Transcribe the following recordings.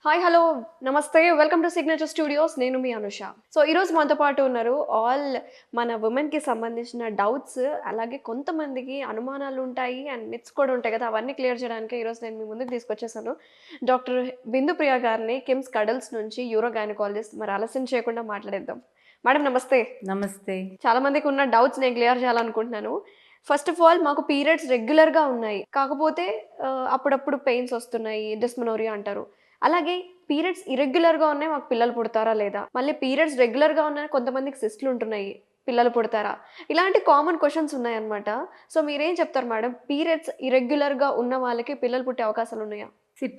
Hi hello నమస్తే welcome to signature studios. నేను మీ Anusha. So ఈరోజు మనతో పాటు ఉన్నారు ఆల్ మన ఉమెన్కి సంబంధించిన డౌట్స్, అలాగే కొంతమందికి అనుమానాలు ఉంటాయి అండ్ మిత్స్ కూడా ఉంటాయి కదా, అవన్నీ క్లియర్ చేయడానికి ఈరోజు నేను మీ ముందుకు తీసుకొచ్చేసాను డాక్టర్ బిందు ప్రియ గారిని, కిమ్స్ కడల్స్ నుంచి యూరో గైనకాలజిస్ట్. మరి ఆలస్యం చేయకుండా మాట్లాడేద్దాం. మేడం నమస్తే. నమస్తే. చాలా మందికి ఉన్న డౌట్స్ నేను క్లియర్ చేయాలనుకుంటున్నాను. ఫస్ట్ ఆఫ్ ఆల్ మాకు పీరియడ్స్ రెగ్యులర్‌గా ఉన్నాయి. కాకపోతే అప్పుడప్పుడు పెయిన్స్ వస్తున్నాయి. డిస్మెనోరియా అంటారు. అలాగే పీరియడ్స్ ఇర్రెగ్యులర్‌గా ఉన్నాయి. మాకు పిల్లలు పుడతారా లేదా? మళ్ళీ పీరియడ్స్ రెగ్యులర్‌గా ఉన్నాయి. కొంతమందికి సిస్ట్‌లు ఉంటున్నాయి. పిల్లలు పుడతారా? ఇలాంటి కామన్ క్వెషన్స్ ఉన్నాయన్నమాట. సో మీరేం చెప్తారు మేడం? పీరియడ్స్ ఇర్రెగ్యులర్‌గా ఉన్న వాళ్ళకి పిల్లలు పుట్టే అవకాశాలు ఉన్నాయా?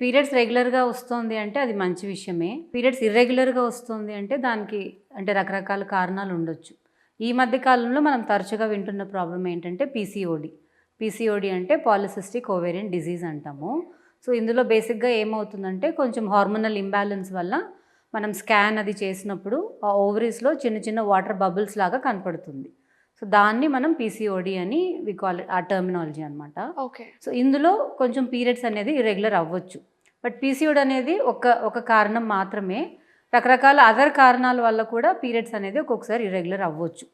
పీరియడ్స్ రెగ్యులర్‌గా వస్తోంది అంటే అది మంచి విషయమే. పీరియడ్స్ ఇర్రెగ్యులర్‌గా వస్తుంది అంటే దానికి రకరకాల కారణాలు ఉండొచ్చు. ఈ మధ్య కాలంలో మనం తరచుగా వింటున్న ప్రాబ్లమ్ ఏంటంటే పీసీఓడి. పీసీఓడి అంటే పాలిసిస్టిక్ ఓవేరియన్ డిజీజ్ అంటాము. సో ఇందులో బేసిక్‌గా ఏమవుతుందంటే కొంచెం హార్మోనల్ ఇంబాలెన్స్ వల్ల మనం స్కాన్ అది చేసినప్పుడు ఆ ఓవరీస్‌లో చిన్న చిన్న వాటర్ బబుల్స్ లాగా కనపడుతుంది. సో దాన్ని మనం పీసీఓడి అని వి కాల్ ఇట్, ఆ టర్మినాలజీ అనమాట. ఓకే. సో ఇందులో కొంచెం పీరియడ్స్ అనేది ఇర్రెగ్యులర్ అవ్వచ్చు. బట్ పీసీఓడి అనేది ఒక కారణం మాత్రమే. రకరకాల అదర్ కారణాల వల్ల కూడా పీరియడ్స్ అనేది ఒక్కొక్కసారి ఇర్రెగ్యులర్ అవ్వచ్చు.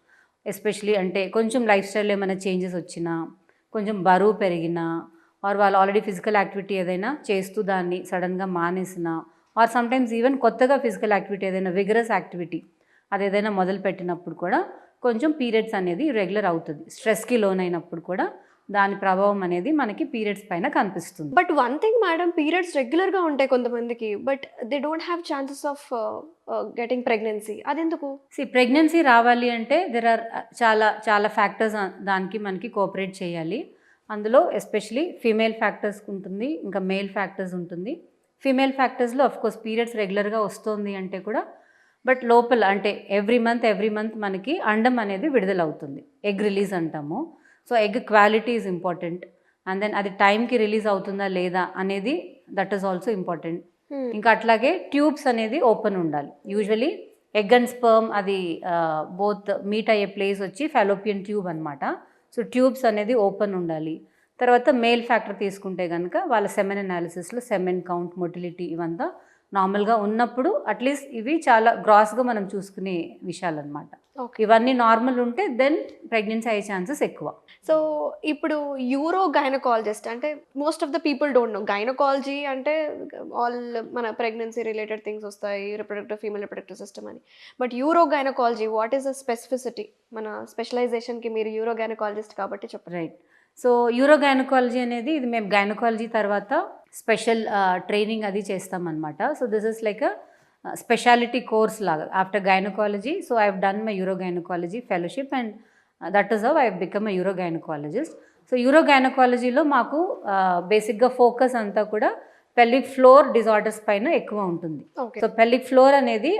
ఎస్పెషలీ కొంచెం లైఫ్ స్టైల్‌లో ఏమైనా చేంజెస్ వచ్చినా, కొంచెం బరువు పెరిగినా, ఆర్ వాళ్ళు ఆల్రెడీ ఫిజికల్ యాక్టివిటీ ఏదైనా చేస్తూ దాన్ని సడన్‌గా మానేసినా, ఆర్ సమ్‌టైమ్స్ ఈవెన్ కొత్తగా ఫిజికల్ యాక్టివిటీ ఏదైనా విగరస్ యాక్టివిటీ అదేదైనా మొదలుపెట్టినప్పుడు కూడా కొంచెం పీరియడ్స్ అనేది ఇర్రెగ్యులర్ అవుతుంది. స్ట్రెస్‌కి లోనైనప్పుడు కూడా దాని ప్రభావం అనేది మనకి పీరియడ్స్ పైన కనిపిస్తుంది. But one thing madam, periods రెగ్యులర్‌గా ఉంటాయి కొంతమందికి. But they don't have chances of getting pregnancy. అదెందుకు? ప్రెగ్నెన్సీ రావాలి అంటే దెర్ ఆర్ చాలా చాలా ఫ్యాక్టర్స్ దానికి మనకి కోఆపరేట్ చేయాలి. అందులో ఎస్పెషలీ ఫీమేల్ ఫ్యాక్టర్స్ ఉంటుంది, ఇంకా మేల్ ఫ్యాక్టర్స్ ఉంటుంది. ఫీమేల్ ఫ్యాక్టర్స్‌లో ఆఫ్‌కోర్స్ పీరియడ్స్ రెగ్యులర్‌గా వస్తుంది అంటే కూడా బట్ లోపల ఎవ్రీ మంత్ మనకి అండం అనేది విడుదలవుతుంది. ఎగ్ రిలీజ్ అంటాము. So egg quality is important. And then అది టైంకి రిలీజ్ అవుతుందా లేదా అనేది దట్ ఈస్ ఆల్సో ఇంపార్టెంట్. ఇంకా అట్లాగే ట్యూబ్స్ అనేది ఓపెన్ ఉండాలి. యూజువలీ ఎగ్ అండ్ స్పర్మ్ అది బోత్ మీట్ అయ్యే ప్లేస్ వచ్చి ఫాలోపియన్ ట్యూబ్ అనమాట. సో ట్యూబ్స్ అనేది ఓపెన్ ఉండాలి. తర్వాత మేల్ ఫ్యాక్టర్ తీసుకుంటే కనుక వాళ్ళ సెమెన్ అనాలిసిస్లో సెమెన్ కౌంట్, మొటిలిటీ ఇవంతా నార్మల్గా ఉన్నప్పుడు అట్లీస్ట్ ఇవి చాలా గ్రాస్గా మనం చూసుకునే విషయాలన్నమాట. ఓకే. ఇవన్నీ నార్మల్ ఉంటే దెన్ ప్రెగ్నెన్సీ అయ్యే ఛాన్సెస్ ఎక్కువ. సో ఇప్పుడు యూరో గైనకాలజిస్ట్ అంటే most of the people don't know. Gynaecology అంటే ఆల్ మన ప్రెగ్నెన్సీ రిలేటెడ్ థింగ్స్ వస్తాయి. ఫీమేల్ రిప్రొడక్టివ్ సిస్టమ్ అని. But euro gynaecology what is the specificity? మన స్పెషలైజేషన్‌కి మీరు యూరో గైనకాలజిస్ట్ కాబట్టి చెప్పండి. రైట్. సో యూరో గైనకాలజీ అనేది ఇది మేము గైనకాలజీ తర్వాత స్పెషల్ ట్రైనింగ్ అది చేస్తామన్నమాట. So this is like speciality course లాగా after gynaecology. So I have done my urogynaecology fellowship and that is how I have become a urogynaecologist. So యూరో గైనకాలజీలో మాకు బేసిక్గా ఫోకస్ అంతా కూడా పెల్విక్ ఫ్లోర్ డిజార్డర్స్ పైన ఎక్కువ ఉంటుంది. ఓకే. సో పెల్విక్ ఫ్లోర్ అనేది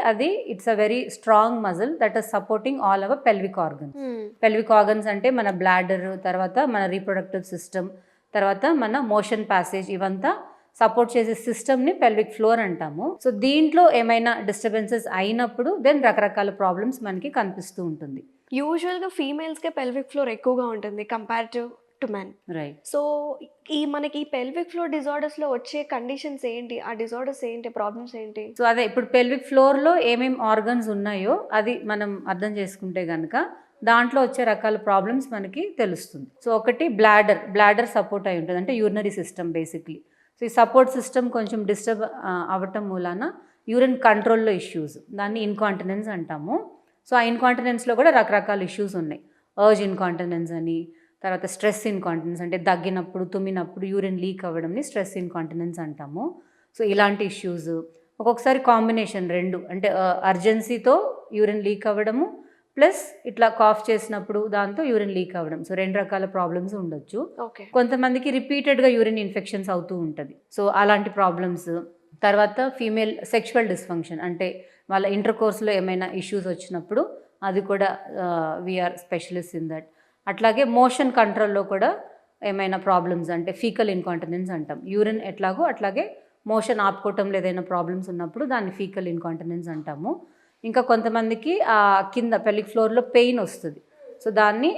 it's a very strong muscle that is supporting all our pelvic organs. Pelvic organs అంటే మన బ్లాడర్, తర్వాత మన రీప్రొడక్టివ్ సిస్టమ్, తర్వాత మన మోషన్ ప్యాసేజ్, ఇవంతా సపోర్ట్ చేసే సిస్టమ్ని పెల్విక్ ఫ్లోర్ అంటాము. సో దీంట్లో ఏమైనా డిస్టర్బెన్సెస్ అయినప్పుడు దెన్ రకరకాల ప్రాబ్లమ్స్ మనకి కనిపిస్తూ ఉంటుంది. యూజువల్‌గా ఫీమేల్స్‌కే పెల్విక్ ఫ్లోర్ ఎక్కువగా ఉంటుంది comparative to men. Right. So మనకి పెల్విక్ ఫ్లోర్ డిజార్డర్స్‌లో వచ్చే కండిషన్స్ ఏంటి? ఆ డిజార్డర్స్ ఏంటి? ప్రాబ్లమ్స్ ఏంటి? సో అదే ఇప్పుడు పెల్విక్ ఫ్లోర్లో ఏమేమి ఆర్గన్స్ ఉన్నాయో అది మనం అర్థం చేసుకుంటే కనుక దాంట్లో వచ్చే రకాల ప్రాబ్లమ్స్ మనకి తెలుస్తుంది. సో ఒకటి బ్లాడర్ సపోర్ట్ అయి ఉంటుంది, అంటే యూరినరీ సిస్టమ్ బేసిక్లీ. సో ఈ సపోర్ట్ సిస్టమ్ కొంచెం డిస్టర్బ్ అవ్వటం మూలాన యూరిన్ కంట్రోల్లో ఇష్యూస్, దాన్ని ఇన్కాంటినెన్స్ అంటాము. సో ఆ ఇన్కాంటినెన్స్లో కూడా రకరకాల ఇష్యూస్ ఉన్నాయి. అర్జ్ ఇన్కాంటినెన్స్ అని, తర్వాత స్ట్రెస్ ఇన్కాంటినెన్స్ అంటే దగ్గినప్పుడు, తుమ్మినప్పుడు యూరిన్ లీక్ అవ్వడంని స్ట్రెస్ ఇన్కాంటినెన్స్ అంటాము. సో ఇలాంటి ఇష్యూస్ ఒక్కొక్కసారి కాంబినేషన్ రెండు, అంటే అర్జెన్సీతో యూరిన్ లీక్ అవ్వడము ప్లస్ ఇట్లా కాఫ్ చేసినప్పుడు దాంతో యూరిన్ లీక్ అవ్వడం. సో రెండు రకాల ప్రాబ్లమ్స్ ఉండొచ్చు. ఓకే. కొంతమందికి రిపీటెడ్గా యూరిన్ ఇన్ఫెక్షన్స్ అవుతూ ఉంటుంది. సో అలాంటి ప్రాబ్లమ్స్. తర్వాత ఫీమేల్ సెక్షువల్ డిస్ఫంక్షన్ అంటే వాళ్ళ ఇంటర్ కోర్స్లో ఏమైనా ఇష్యూస్ వచ్చినప్పుడు అది కూడా వీఆర్ స్పెషలిస్ట్ ఇన్ దట్. అట్లాగే మోషన్ కంట్రోల్లో కూడా ఏమైనా ప్రాబ్లమ్స్ అంటే ఫీకల్ ఇన్కాంటినెన్స్ అంటాం. యూరిన్ ఎట్లాగో అట్లాగే మోషన్ ఆపుకోవటంలో ఏదైనా ప్రాబ్లమ్స్ ఉన్నప్పుడు దాన్ని ఫీకల్ ఇన్కాంటినెన్స్ అంటాము. ఇంకా కొంతమందికి కింద పెల్విక్ ఫ్లోర్లో పెయిన్ వస్తుంది. సో దాన్ని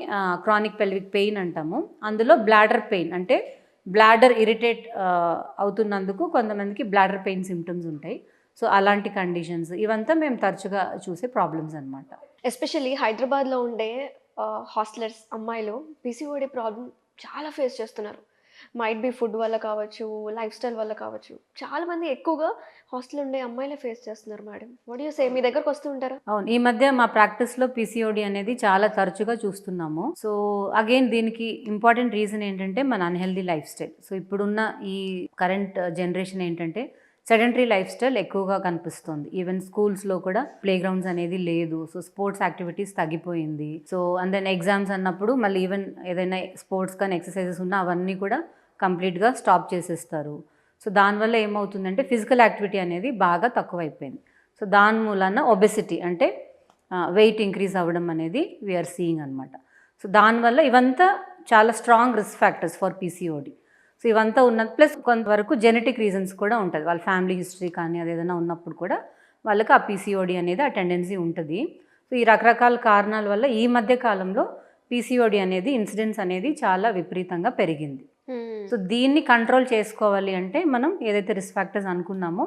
క్రానిక్ పెల్విక్ పెయిన్ అంటాము. అందులో బ్లాడర్ పెయిన్ అంటే బ్లాడర్ ఇరిటేట్ అవుతున్నందుకు కొంతమందికి బ్లాడర్ పెయిన్ సిమ్టమ్స్ ఉంటాయి. సో అలాంటి కండిషన్స్ ఇవంతా మేము తరచుగా చూసే ప్రాబ్లమ్స్ అనమాట. ఎస్పెషల్లీ హైదరాబాద్లో ఉండే హాస్టలర్స్ అమ్మాయిలు పీసీఓడి ప్రాబ్లం చాలా ఫేస్ చేస్తున్నారు. మైట్ బి ఫుడ్ వల్ల కావచ్చు, లైఫ్ స్టైల్ వల్ల కావచ్చు. చాలా మంది ఎక్కువగా హాస్టల్ ఉండే అమ్మాయిలే ఫేస్ చేస్తున్నారు మేడం. What you say? మీ దగ్గరకు వస్తూ ఉంటారా? అవును, ఈ మధ్య మా ప్రాక్టీస్లో పీసీఓడి అనేది చాలా తరచుగా చూస్తున్నాము. సో అగైన్ దీనికి ఇంపార్టెంట్ రీజన్ ఏంటంటే మన అన్హెల్దీ లైఫ్ స్టైల్. సో ఇప్పుడున్న ఈ కరెంట్ జనరేషన్ ఏంటంటే సెడెంటరీ లైఫ్ స్టైల్ ఎక్కువగా కనిపిస్తుంది. ఈవెన్ స్కూల్స్లో కూడా ప్లే గ్రౌండ్స్ అనేది లేదు. సో స్పోర్ట్స్ యాక్టివిటీస్ తగ్గిపోయింది. సో అండ్ దెన్ ఎగ్జామ్స్ అన్నప్పుడు మళ్ళీ ఈవెన్ ఏదైనా స్పోర్ట్స్ కానీ ఎక్సర్సైజెస్ ఉన్నా అవన్నీ కూడా కంప్లీట్గా స్టాప్ చేసేస్తారు. సో దానివల్ల ఏమవుతుందంటే ఫిజికల్ యాక్టివిటీ అనేది బాగా తక్కువైపోయింది. సో దాని మూలాన ఒబెసిటీ అంటే వెయిట్ ఇంక్రీజ్ అవ్వడం అనేది వీఆర్ సీయింగ్ అనమాట. సో దానివల్ల ఇవంతా చాలా strong risk factors for PCOD. So ఇవంతా ఉన్నది ప్లస్ కొంతవరకు జెనెటిక్ రీజన్స్ కూడా ఉంటుంది. వాళ్ళ ఫ్యామిలీ హిస్టరీ కానీ అది ఏదైనా ఉన్నప్పుడు కూడా వాళ్ళకి ఆ పీసీఓడి అనేది ఆ టెండెన్సీ ఉంటుంది. సో ఈ రకరకాల కారణాల వల్ల ఈ మధ్య కాలంలో పీసీఓడి అనేది ఇన్సిడెన్స్ అనేది చాలా విపరీతంగా పెరిగింది. సో దీన్ని కంట్రోల్ చేసుకోవాలి అంటే మనం ఏదైతే రిస్క్ ఫ్యాక్టర్స్ అనుకున్నామో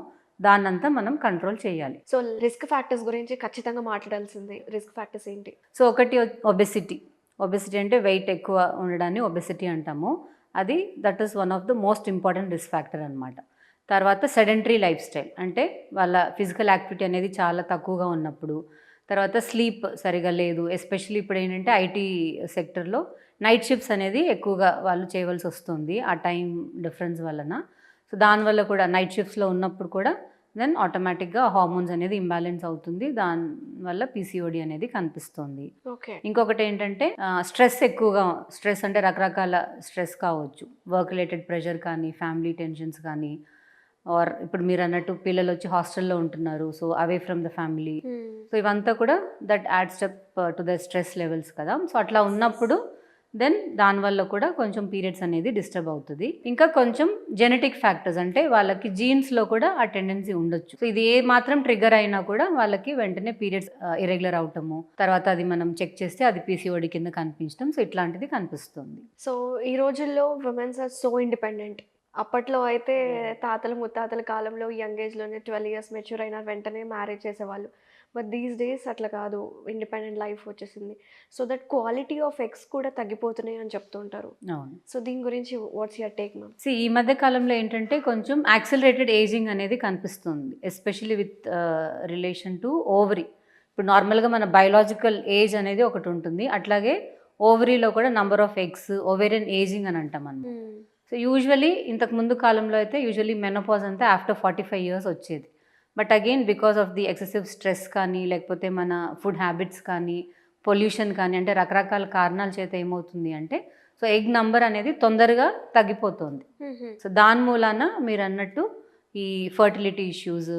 దాన్నంతా మనం కంట్రోల్ చేయాలి. సో రిస్క్ ఫ్యాక్టర్స్ గురించి ఖచ్చితంగా మాట్లాడాల్సిందే. రిస్క్ ఫ్యాక్టర్స్ ఏంటి? సో ఒకటి ఒబెసిటీ. ఒబెసిటీ అంటే వెయిట్ ఎక్కువ ఉండడాన్ని ఒబెసిటీ అంటాము. అది that is one of the most important risk factor అనమాట. తర్వాత సెడెంటరీ లైఫ్ స్టైల్ అంటే వాళ్ళ ఫిజికల్ యాక్టివిటీ అనేది చాలా తక్కువగా ఉన్నప్పుడు. తర్వాత స్లీప్ సరిగా లేదు. ఎస్పెషల్లీ ఇప్పుడు ఏంటంటే ఐటీ సెక్టర్లో నైట్ షిఫ్ట్స్ అనేది ఎక్కువగా వాళ్ళు చేయవలసి వస్తుంది ఆ టైం డిఫరెన్స్ వలన. సో దానివల్ల కూడా నైట్ షిఫ్ట్స్లో ఉన్నప్పుడు కూడా దెన్ ఆటోమేటిక్గా హార్మోన్స్ అనేది ఇంబ్యాలెన్స్ అవుతుంది. దానివల్ల పీసీఓడి అనేది కనిపిస్తుంది. ఓకే. ఇంకొకటి ఏంటంటే స్ట్రెస్ ఎక్కువగా, స్ట్రెస్ అంటే రకరకాల స్ట్రెస్ కావచ్చు. వర్క్ రిలేటెడ్ ప్రెషర్ కానీ, ఫ్యామిలీ టెన్షన్స్ కానీ, ఆర్ ఇప్పుడు మీరు అన్నట్టు పిల్లలు వచ్చి హాస్టల్లో ఉంటున్నారు. So away from the family. So ఇవంతా కూడా that adds up to the stress levels కదా. సో అట్లా ఉన్నప్పుడు దెన్ దానివల్ల కూడా కొంచెం పీరియడ్స్ అనేది డిస్టర్బ్ అవుతుంది. ఇంకా కొంచెం జెనెటిక్ ఫ్యాక్టర్స్ అంటే వాళ్ళకి జీన్స్లో కూడా ఆ టెండెన్సీ ఉండొచ్చు. సో ఇది ఏ మాత్రం ట్రిగర్ అయినా కూడా వాళ్ళకి వెంటనే పీరియడ్స్ ఇరెగ్యులర్ అవటము, తర్వాత అది మనం చెక్ చేస్తే అది పీసీఓడి కింద కనిపించడం. సో ఇట్లాంటిది కనిపిస్తుంది. సో ఈ రోజుల్లో ఉమెన్స్ ఆర్ సో ఇండిపెండెంట్. అప్పట్లో అయితే తాతల ముత్తాతల కాలంలో యంగ్ ఏజ్లోనే 12 ఇయర్స్ మెచ్యూర్ అయిన వెంటనే మ్యారేజ్ చేసేవాళ్ళు. బట్ దీస్ డేస్ అట్లా కాదు, ఇండిపెండెంట్ లైఫ్ వచ్చేసింది. So that quality of eggs కూడా తగ్గిపోతున్నాయి అని చెప్తూ ఉంటారు. అవును. సో దీని గురించి వాట్స్ యువర్ టేక్ మ్యామ్? ఈ మధ్య కాలంలో ఏంటంటే కొంచెం యాక్సిలరేటెడ్ ఏజింగ్ అనేది కనిపిస్తుంది. Especially with relation to ovary. ఇప్పుడు నార్మల్గా మన బయోలాజికల్ ఏజ్ అనేది ఒకటి ఉంటుంది. అట్లాగే ఓవరీలో కూడా number of eggs, ovarian ageing అని అంటాం అన్నమాట. సో యూజువలీ ఇంతకు ముందు కాలంలో అయితే యూజువలీ మెనోపాజ్ అంతా ఆఫ్టర్ 45 ఇయర్స్ వచ్చేది. But again because of the excessive stress కానీ, లేకపోతే మన ఫుడ్ హ్యాబిట్స్ కానీ, పొల్యూషన్ కానీ, అంటే రకరకాల కారణాల చేత ఏమవుతుంది అంటే సో ఎగ్ నంబర్ అనేది తొందరగా తగ్గిపోతుంది. సో దాని మూలాన మీరు అన్నట్టు ఈ ఫర్టిలిటీ ఇష్యూస్,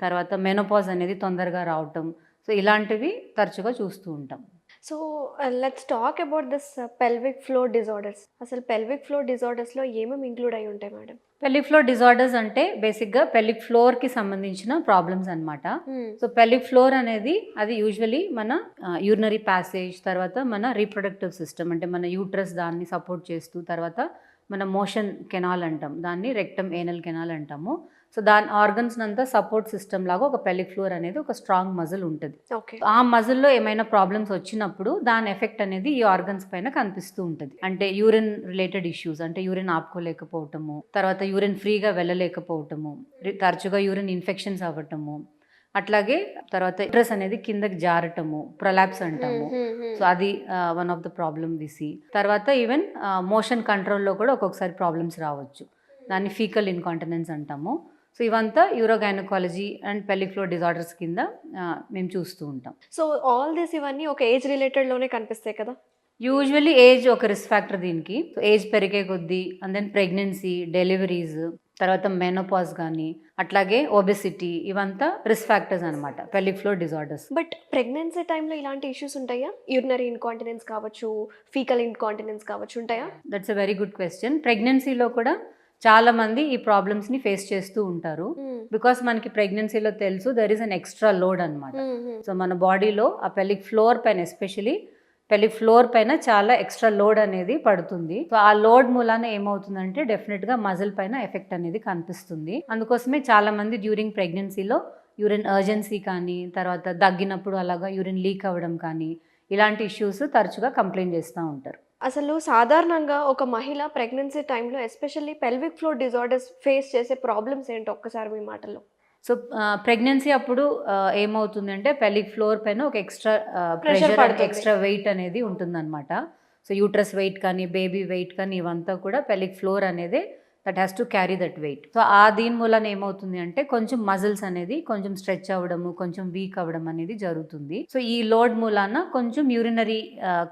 తర్వాత మెనోపాజ్ అనేది తొందరగా రావటం, సో ఇలాంటివి తరచుగా చూస్తూ ఉంటాం. So let's talk about this pelvic floor disorders. అసలు పెల్విక్ ఫ్లోర్ డిజార్డర్స్లో ఏమేమి ఇంక్లూడ్ అయి ఉంటాయి మేడం? పెల్విక్ ఫ్లోర్ డిజార్డర్స్ అంటే బేసిక్గా పెల్విక్ ఫ్లోర్కి సంబంధించిన ప్రాబ్లమ్స్ అనమాట. సో పెల్విక్ ఫ్లోర్ అనేది అది యూజువలీ మన యూరినరీ ప్యాసేజ్, తర్వాత మన రీప్రొడక్టివ్ సిస్టమ్ అంటే మన యూట్రస్ దాన్ని సపోర్ట్ చేస్తూ, తర్వాత మన మోషన్ కెనాల్ అంటాం, దాన్ని రెక్టమ్ ఏనల్ కెనాల్ అంటాము. సో దాని ఆర్గన్స్ అంతా సపోర్ట్ సిస్టమ్ లాగా ఒక పెల్విక్ ఫ్లోర్ అనేది ఒక స్ట్రాంగ్ మజిల్ ఉంటుంది. ఆ మజిల్లో ఏమైనా ప్రాబ్లమ్స్ వచ్చినప్పుడు దాని ఎఫెక్ట్ అనేది ఈ ఆర్గన్స్ పైన కనిపిస్తూ ఉంటుంది. అంటే యూరిన్ రిలేటెడ్ ఇష్యూస్, అంటే యూరిన్ ఆపుకోలేకపోవటము, తర్వాత యూరిన్ ఫ్రీగా వెళ్ళలేకపోవటము, తరచుగా యూరిన్ ఇన్ఫెక్షన్స్ అవ్వటము, అట్లాగే తర్వాత యూట్రస్ అనేది కిందకి జారటము, ప్రొలాప్స్ అంటాము. సో అది వన్ ఆఫ్ ద ప్రాబ్లమ్ దిసి. తర్వాత ఈవెన్ మోషన్ కంట్రోల్లో కూడా ఒక్కొక్కసారి ప్రాబ్లమ్స్ రావచ్చు, దాన్ని ఫీకల్ ఇన్కాంటినెన్స్ అంటాము. సో ఇవంతా యూరోగైనకాలజీ అండ్ పెల్విక్ ఫ్లోర్ డిజార్డర్స్ కింద మేము చూస్తూ ఉంటాం. సో ఆల్ దిస్ ఇవన్నీ ఒక ఏజ్ రిలేటెడ్లోనే కనిపిస్తాయి కదా? యూజువల్లీ ఏజ్ ఒక రిస్క్ ఫ్యాక్టర్ దీనికి. సో ఏజ్ పెరిగే కొద్దీ అండ్ దెన్ ప్రెగ్నెన్సీ, డెలివరీస్, తర్వాత మెనోపాజ్ కానీ, అట్లాగే ఒబెసిటీ, ఇవంతా రిస్క్ ఫ్యాక్టర్స్ అనమాట pelvic floor disorders. But pregnancy టైంలో ఇలాంటి ఇష్యూస్ ఉంటాయా? యూరినరీ ఇన్కాంటినెన్స్ కావచ్చు, ఫీకల్ ఇన్కాంటినెన్స్ కావచ్చు, ఉంటాయా? That's a very good question. ప్రెగ్నెన్సీలో కూడా చాలా మంది ఈ ప్రాబ్లమ్స్ని ఫేస్ చేస్తూ ఉంటారు. బికాస్ మనకి ప్రెగ్నెన్సీలో తెలుసు there is an extra load అనమాట. సో మన బాడీలో ఆ పెల్విక్ ఫ్లోర్ పైన ఎస్పెషలీ పెల్విక్ ఫ్లోర్ పైన చాలా ఎక్స్ట్రా లోడ్ అనేది పడుతుంది. సో ఆ లోడ్ మూలాన ఏమవుతుందంటే డెఫినెట్గా మజిల్ పైన ఎఫెక్ట్ అనేది కనిపిస్తుంది. అందుకోసమే చాలా మంది డ్యూరింగ్ ప్రెగ్నెన్సీలో యూరిన్ అర్జెన్సీ కానీ, తర్వాత దగ్గినప్పుడు అలాగా యూరిన్ లీక్ అవ్వడం కానీ, ఇలాంటి ఇష్యూస్ తరచుగా కంప్లైంట్ చేస్తూ ఉంటారు. అసలు సాధారణంగా ఒక మహిళ ప్రెగ్నెన్సీ టైంలో especially pelvic floor disorders face చేసే ప్రాబ్లమ్స్ ఏంటో ఒక్కసారి మీ మాటల్లో? సో ప్రెగ్నెన్సీ అప్పుడు ఏమవుతుందంటే పెల్విక్ ఫ్లోర్ పైన ఒక ఎక్స్ట్రా Pressure ప్రెషర్, పడుతుంది. ఎక్స్ట్రా వెయిట్ అనేది ఉంటుందన్నమాట. సో యూట్రస్ వెయిట్ కానీ, బేబీ వెయిట్ కానీ ఇవంతా కూడా పెల్విక్ ఫ్లోర్ అనేది that has to carry that weight. So ఆ దీని మూలన ఏమవుతుంది అంటే కొంచెం మజిల్స్ అనేది కొంచెం స్ట్రెచ్ అవ్వడము, కొంచెం వీక్ అవ్వడం అనేది జరుగుతుంది. సో ఈ లోడ్ మూలాన కొంచెం యూరినరీ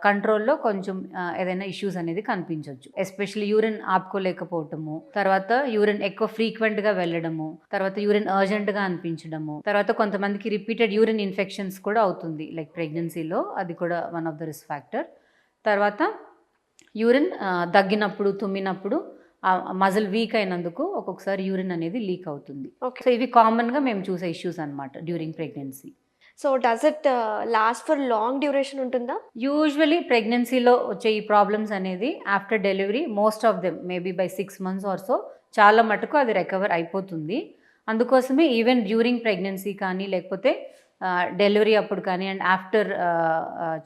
కంట్రోల్లో కొంచెం ఏదైనా ఇష్యూస్ అనేది కనిపించవచ్చు. ఎస్పెషల్లీ యూరిన్ ఆపుకోలేకపోవటము, తర్వాత యూరిన్ ఎక్కువ ఫ్రీక్వెంట్గా వెళ్ళడము, తర్వాత యూరిన్ అర్జెంట్గా అనిపించడము, తర్వాత కొంతమందికి రిపీటెడ్ యూరిన్ ఇన్ఫెక్షన్స్ కూడా అవుతుంది లైక్ ప్రెగ్నెన్సీలో, అది కూడా one of the risk factor. తర్వాత యూరిన్ దగ్గినప్పుడు, తుమ్మినప్పుడు మజిల్ వీక్ అయినందుకు ఒక్కొక్కసారి యూరిన్ అనేది లీక్ అవుతుంది. ఓకే. సో ఇవి కామన్గా మేము చూసే ఇష్యూస్ అన్నమాట during pregnancy. So does it last for long duration ఉంటుందా? యూజువలీ ప్రెగ్నెన్సీలో వచ్చే ఈ ప్రాబ్లమ్స్ అనేది after delivery most of them maybe by 6 months or so చాలా మటుకు అది రికవర్ అయిపోతుంది. అందుకోసమే ఈవెన్ డ్యూరింగ్ ప్రెగ్నెన్సీ కానీ, లేకపోతే డెలివరీ అప్పుడు కానీ, అండ్ ఆఫ్టర్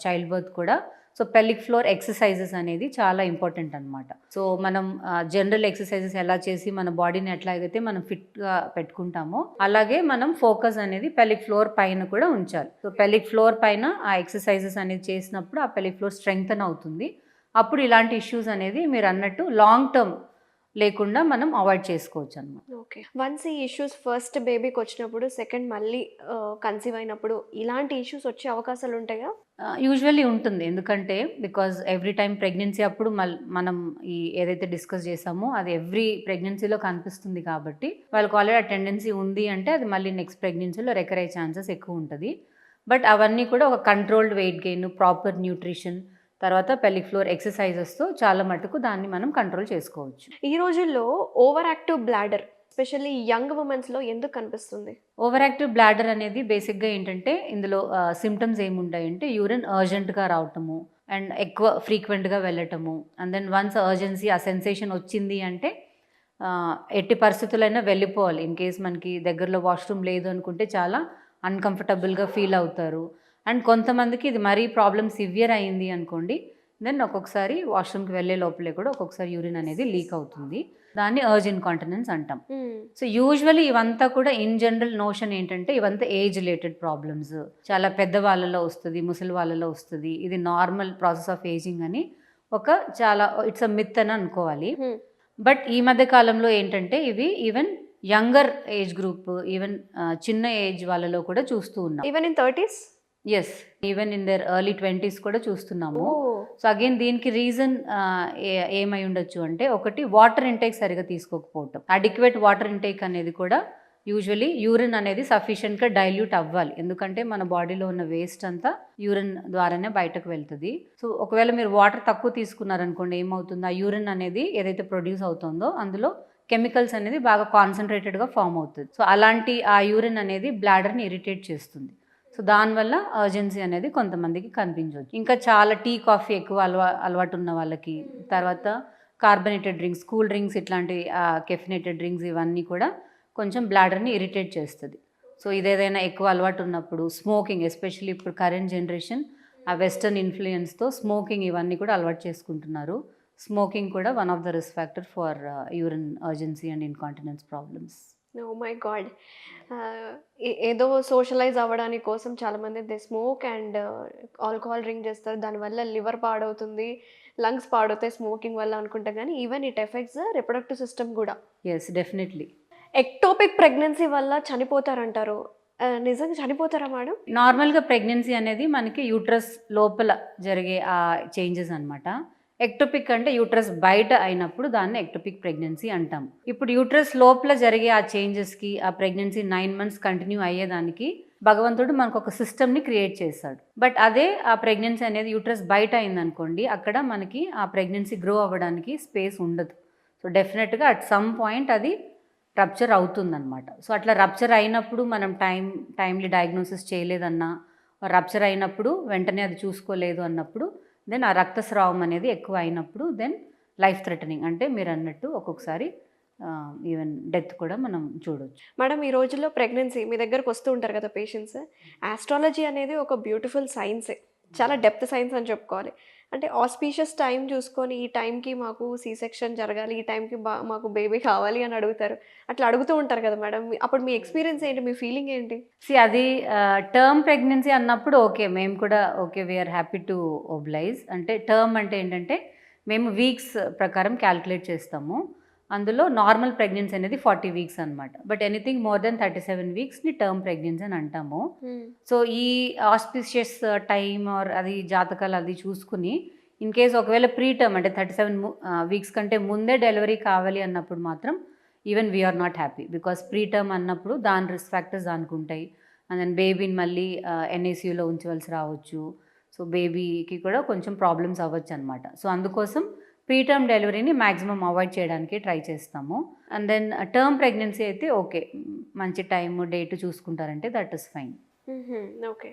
చైల్డ్ బర్త్ కూడా సో పెల్విక్ ఫ్లోర్ ఎక్సర్సైజెస్ అనేది చాలా ఇంపార్టెంట్ అనమాట. సో మనం జనరల్ ఎక్సర్సైజెస్ ఎలా చేసి మన బాడీని ఎట్లాగైతే మనం ఫిట్గా పెట్టుకుంటామో అలాగే మనం ఫోకస్ అనేది పెల్విక్ ఫ్లోర్ పైన కూడా ఉంచాలి. సో పెల్విక్ ఫ్లోర్ పైన ఆ ఎక్సర్సైజెస్ అనేది చేసినప్పుడు ఆ పెల్విక్ ఫ్లోర్ స్ట్రెంగ్తన్ అవుతుంది. అప్పుడు ఇలాంటి ఇష్యూస్ అనేది మీరు అన్నట్టు లాంగ్ టర్మ్ లేకుండా మనం అవాయిడ్ చేసుకోవచ్చు అన్నమాట. ఓకే. వన్స్ ఈ ఇష్యూస్ ఫస్ట్ బేబీకి వచ్చినప్పుడు, సెకండ్ మళ్ళీ కన్సీవ్ అయినప్పుడు ఇలాంటి ఇష్యూస్ వచ్చే అవకాశాలు ఉంటాయా? యూజువల్లీ ఉంటుంది. ఎందుకంటే బికాజ్ ఎవ్రీ టైం ప్రెగ్నెన్సీ అప్పుడు మనం ఈ ఏదైతే డిస్కస్ చేసామో అది ఎవ్రీ ప్రెగ్నెన్సీలో కనిపిస్తుంది కాబట్టి వాళ్ళకి ఆల్రెడీ ఆ టెండెన్సీ ఉంది అంటే అది మళ్ళీ నెక్స్ట్ ప్రెగ్నెన్సీలో రికర్ అయ్యే ఛాన్సెస్ ఎక్కువ ఉంటుంది. బట్ అవన్నీ కూడా ఒక controlled weight gain, proper nutrition, తర్వాత పెల్విక్ ఫ్లోర్ ఎక్సర్సైజెస్తో చాలా మటుకు దాన్ని మనం కంట్రోల్ చేసుకోవచ్చు. ఈ రోజుల్లో overactive bladder especially young ఉమెన్స్లో ఎందుకు కనిపిస్తుంది? ఓవర్ యాక్టివ్ బ్లాడర్ అనేది బేసిక్గా ఏంటంటే ఇందులో సిమ్టమ్స్ ఏముంటాయంటే యూరిన్ అర్జెంట్గా రావటము, అండ్ ఎక్కువ ఫ్రీక్వెంట్గా వెళ్ళటము, అండ్ దెన్ వన్స్ అర్జెన్సీ ఆ సెన్సేషన్ వచ్చింది అంటే ఎట్టి పరిస్థితులైనా వెళ్ళిపోవాలి. ఇన్ కేస్ మనకి దగ్గరలో వాష్రూమ్ లేదు అనుకుంటే చాలా అన్కంఫర్టబుల్గా ఫీల్ అవుతారు. అండ్ కొంతమందికి ఇది మరీ ప్రాబ్లమ్ సివియర్ అయింది అనుకోండి, దెన్ ఒక్కొక్కసారి వాష్రూమ్కి వెళ్ళే లోపలే కూడా ఒక్కొక్కసారి యూరిన్ అనేది లీక్ అవుతుంది. దాన్ని అర్జ్ ఇన్కాంటినెన్స్ అంటాం. సో యూజువలీ ఇవంతా కూడా ఇన్ జనరల్ నోషన్ ఏంటంటే ఇవంతా ఏజ్ రిలేటెడ్ ప్రాబ్లమ్స్, చాలా పెద్ద వాళ్ళలో వస్తుంది, ముసలి వాళ్ళలో వస్తుంది, ఇది నార్మల్ ప్రాసెస్ ఆఫ్ ఏజింగ్ అని చాలా ఇట్స్ అ మిత్ అని అనుకోవాలి. బట్ ఈ మధ్య కాలంలో ఏంటంటే ఇవి even younger age group, even చిన్న ఏజ్ వాళ్ళలో కూడా చూస్తూ ఉన్నాం. Even in 30s? Yes, even in their early 20s కూడా చూస్తున్నాము. సో అగైన్ దీనికి రీజన్ ఏమై ఉండొచ్చు అంటే ఒకటి వాటర్ ఇంటేక్ సరిగా తీసుకోకపోవటం. అడిక్వేట్ వాటర్ ఇంటేక్ అనేది కూడా యూజువలీ యూరిన్ అనేది సఫిషియెంట్గా డైల్యూట్ అవ్వాలి. ఎందుకంటే మన బాడీలో ఉన్న వేస్ట్ అంతా యూరిన్ ద్వారానే బయటకు వెళ్తుంది. సో ఒకవేళ మీరు వాటర్ తక్కువ తీసుకున్నారనుకోండి ఏమవుతుంది, ఆ యూరిన్ అనేది ఏదైతే ప్రొడ్యూస్ అవుతుందో అందులో కెమికల్స్ అనేది బాగా కాన్సన్ట్రేటెడ్గా ఫామ్ అవుతుంది. సో అలాంటి ఆ యూరిన్ అనేది బ్లాడర్ని ఇరిటేట్ చేస్తుంది. సో దానివల్ల అర్జెన్సీ అనేది కొంతమందికి కనిపించవచ్చు. ఇంకా చాలా టీ కాఫీ ఎక్కువ అలవాటు ఉన్న వాళ్ళకి, తర్వాత కార్బనేటెడ్ డ్రింక్స్, కూల్ డ్రింక్స్, ఇట్లాంటి కెఫినేటెడ్ డ్రింక్స్ ఇవన్నీ కూడా కొంచెం బ్లాడర్ని ఇరిటేట్ చేస్తుంది. సో ఇదేదైనా ఎక్కువ అలవాటు ఉన్నప్పుడు స్మోకింగ్, ఎస్పెషల్లీ ఇప్పుడు కరెంట్ జనరేషన్ ఆ వెస్టర్న్ ఇన్ఫ్లుయెన్స్తో స్మోకింగ్ ఇవన్నీ కూడా అలవాటు చేసుకుంటున్నారు. స్మోకింగ్ కూడా one of the risk factor for urine urgency and incontinence problems. Oh my God. ఏదో సోషలైజ్ అవ్వడానికి కోసం చాలామంది they smoke and alcohol drink చేస్తారు, దానివల్ల లివర్ పాడవుతుంది, లంగ్స్ పాడవుతాయి స్మోకింగ్ వల్ల అనుకుంటా, కానీ even it effects reproductive system కూడా. Yes, definitely. ఎక్టోపిక్ ప్రెగ్నెన్సీ వల్ల చనిపోతారంటారు, నిజంగా చనిపోతారా మేడం? నార్మల్గా ప్రెగ్నెన్సీ అనేది మనకి యూట్రస్ లోపల జరిగే ఆ చేంజెస్ అనమాట. ఎక్టోపిక్ అంటే యూట్రస్ బయట అయినప్పుడు దాన్ని ఎక్టోపిక్ ప్రెగ్నెన్సీ అంటాం. ఇప్పుడు యూట్రస్ లోపల జరిగే ఆ చేంజెస్కి ఆ ప్రెగ్నెన్సీ 9 months కంటిన్యూ అయ్యేదానికి భగవంతుడు మనకు ఒక సిస్టమ్ని క్రియేట్ చేశాడు. బట్ అదే ఆ ప్రెగ్నెన్సీ అనేది యూట్రస్ బయట అయిందనుకోండి, అక్కడ మనకి ఆ ప్రెగ్నెన్సీ గ్రో అవ్వడానికి స్పేస్ ఉండదు. సో డెఫినెట్గా అట్ సమ్ పాయింట్ అది రప్చర్ అవుతుందన్నమాట. సో అట్లా రప్చర్ అయినప్పుడు మనం టైమ్లీ డయాగ్నోసిస్ చేయలేదన్నా, రప్చర్ అయినప్పుడు వెంటనే అది చూసుకోలేదు అన్నప్పుడు దెన్ ఆ రక్తస్రావం అనేది ఎక్కువ అయినప్పుడు దెన్ లైఫ్ థ్రెటనింగ్, అంటే మీరు అన్నట్టు ఒక్కొక్కసారి ఈవెన్ డెత్ కూడా మనం చూడొచ్చు. మేడం ఈ రోజుల్లో ప్రెగ్నెన్సీ మీ దగ్గరకు వస్తూ ఉంటారు కదా పేషెంట్స్. ఆస్ట్రాలజీ అనేది ఒక బ్యూటిఫుల్ సైన్సే. చాలా డెప్త్ సైన్స్ అని చెప్పుకోవాలి. అంటే ఆస్పీషియస్ టైం చూసుకొని ఈ టైంకి మాకు సి సెక్షన్ జరగాలి, ఈ టైంకి మాకు బేబీ కావాలి అని అడుగుతారు. అట్లా అడుగుతూ ఉంటారు కదా మేడం. అప్పుడు మీ ఎక్స్‌పీరియన్స్ ఏంటి? మీ ఫీలింగ్ ఏంటి? అది టర్మ్ ప్రెగ్నెన్సీ అన్నప్పుడు ఓకే, మేము కూడా okay, we are happy to oblige. అంటే టర్మ్ అంటే ఏంటంటే మేము వీక్స్ ప్రకారం క్యాలిక్యులేట్ చేస్తాము. అందులో నార్మల్ ప్రెగ్నెన్సీ అనేది 40 వీక్స్ అనమాట. బట్ ఎనీథింగ్ మోర్ దెన్ 37 వీక్స్ని టర్మ్ ప్రెగ్నెన్సీ అని అంటాము. సో ఈ ఆస్పిషియస్ టైమ్ ఆర్ అది జాతకాలు అది చూసుకుని ఇన్ కేస్ ఒకవేళ ప్రీ టర్మ్ అంటే 37 వీక్స్ కంటే ముందే డెలివరీ కావాలి అన్నప్పుడు మాత్రం even we are not happy. Because preterm అన్నప్పుడు దాని రిస్క్ ఫ్యాక్టర్స్ దానికి ఉంటాయి. అండ్ దెన్ బేబీని మళ్ళీ ఎన్ఐసీయూలో ఉంచవలసి రావచ్చు. సో బేబీకి కూడా కొంచెం ప్రాబ్లమ్స్ అవ్వచ్చు అనమాట. సో అందుకోసం ప్రీ టర్మ్ డెలివరీని మ్యాక్సిమం అవాయిడ్ చేయడానికి ట్రై చేస్తాము. అండ్ దెన్ టర్మ్ ప్రెగ్నెన్సీ అయితే ఓకే, మంచి టైము డేట్ చూసుకుంటారంటే that is fine. Okay.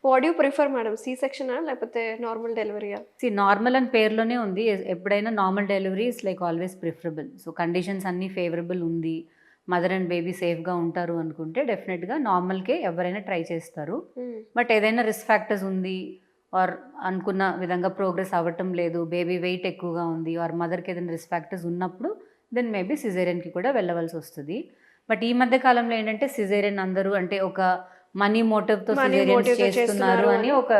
What you prefer madam? C సెక్షనా లేకపోతే నార్మల్ డెలివరీయా? నార్మల్ అని పేరులోనే ఉంది. ఎప్పుడైనా normal delivery is like always preferable. So conditions అన్నీ ఫేవరబుల్ ఉంది, మదర్ అండ్ బేబీ సేఫ్గా ఉంటారు అనుకుంటే డెఫినెట్గా నార్మల్కే ఎవరైనా ట్రై చేస్తారు. బట్ ఏదైనా రిస్క్ ఫ్యాక్టర్స్ ఉంది ఆర్ అనుకున్న విధంగా ప్రోగ్రెస్ అవ్వటం లేదు, బేబీ వెయిట్ ఎక్కువగా ఉంది ఆర్ మదర్కి ఏదైనా రిస్క్ ఫ్యాక్టర్స్ ఉన్నప్పుడు దెన్ మేబీ సిజేరియన్కి కూడా వెళ్ళవలసి వస్తుంది. బట్ ఈ మధ్య కాలంలో ఏంటంటే సిజేరియన్ అందరూ అంటే ఒక మనీ మోటివ్తో సిజేరియన్స్ చేస్తున్నారు అని ఒక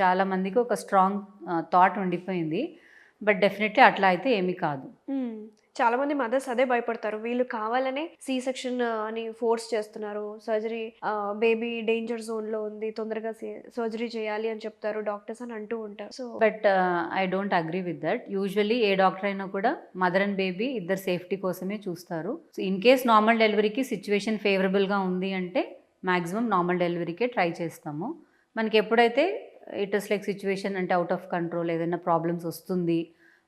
చాలా మందికి ఒక స్ట్రాంగ్ థాట్ ఉండిపోయింది. బట్ డెఫినెట్లీ అట్లా అయితే ఏమీ కాదు. చాలా మంది మదర్స్ అదే భయపడతారు. వీళ్ళు కావాలనే సి సెక్షన్ అని ఫోర్స్ చేస్తున్నారు. సర్జరీ బేబీ డేంజర్ జోన్లో ఉంది, తొందరగా సర్జరీ చేయాలి అని చెప్తారు డాక్టర్స్ అని అంటూ ఉంటారు. So but I don't agree with that. Usually A doctor అయినా కూడా మదర్ అండ్ బేబీ ఇద్దరు సేఫ్టీ కోసమే చూస్తారు. సో ఇన్ కేస్ నార్మల్ డెలివరీకి సిచ్యువేషన్ ఫేవరబుల్గా ఉంది అంటే మ్యాక్సిమం నార్మల్ డెలివరీకే ట్రై చేస్తాము. మనకి ఎప్పుడైతే ఇట్ ఇస్ లైక్ సిచ్యువేషన్ అంటే అవుట్ ఆఫ్ కంట్రోల్ ఏదైనా ప్రాబ్లమ్స్ వస్తుంది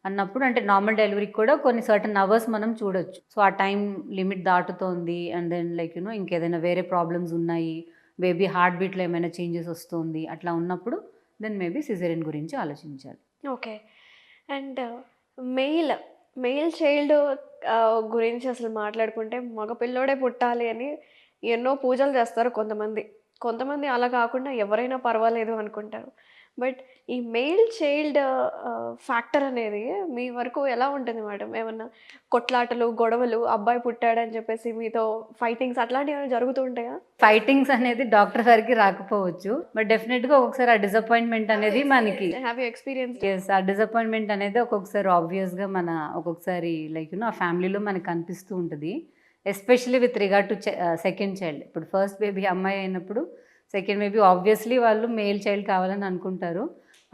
అన్నప్పుడు అంటే నార్మల్ డెలివరీకి కూడా కొన్ని సర్టన్ అవర్స్ మనం చూడొచ్చు. సో ఆ టైం లిమిట్ దాటుతోంది అండ్ దెన్ లైక్ ఇంకేదైనా వేరే ప్రాబ్లమ్స్ ఉన్నాయి, బేబీ హార్ట్ బీట్లో ఏమైనా చేంజెస్ వస్తుంది, అట్లా ఉన్నప్పుడు దెన్ మేబీ సిజేరియన్ గురించి ఆలోచించాలి. Okay. And mail mail child గురించి అసలు మాట్లాడుకుంటే మగ పిల్లోడే పుట్టాలి అని ఎన్నో పూజలు చేస్తారు కొంతమంది. కొంతమంది అలా కాకుండా ఎవరైనా పర్వాలేదు అనుకుంటారు. బట్ ఈ మెయిల్ చైల్డ్ ఫ్యాక్టర్ అనేది మీ వరకు ఎలా ఉంటుంది మేడం? ఏమన్నా కొట్లాటలు, గొడవలు, అబ్బాయి పుట్టాడని చెప్పేసి మీతో ఫైటింగ్స్ అట్లాంటివి ఏమైనా జరుగుతూ ఉంటాయా? ఫైటింగ్స్ అనేది డాక్టర్ వరకు రాకపోవచ్చు, బట్ డెఫినెట్గా ఒక్కొక్కసారి ఆ డిసప్పాయింట్మెంట్ అనేది మనకి హ్యావ్ యూ ఎక్స్‌పీరియన్స్డ్? ఎస్, ఆ డిసప్పాయింట్మెంట్ అనేది ఒక్కొక్కసారి ఆబ్వియస్గా ఒక్కొక్కసారి లైక్ ఆ ఫ్యామిలీలో మనకు కనిపిస్తూ ఉంటుంది. Especially with regard to second child. ఇప్పుడు ఫస్ట్ బేబీ అమ్మాయి అయినప్పుడు సెకండ్ బేబీ ఆబ్వియస్లీ వాళ్ళు మేల్ చైల్డ్ కావాలని అనుకుంటారు.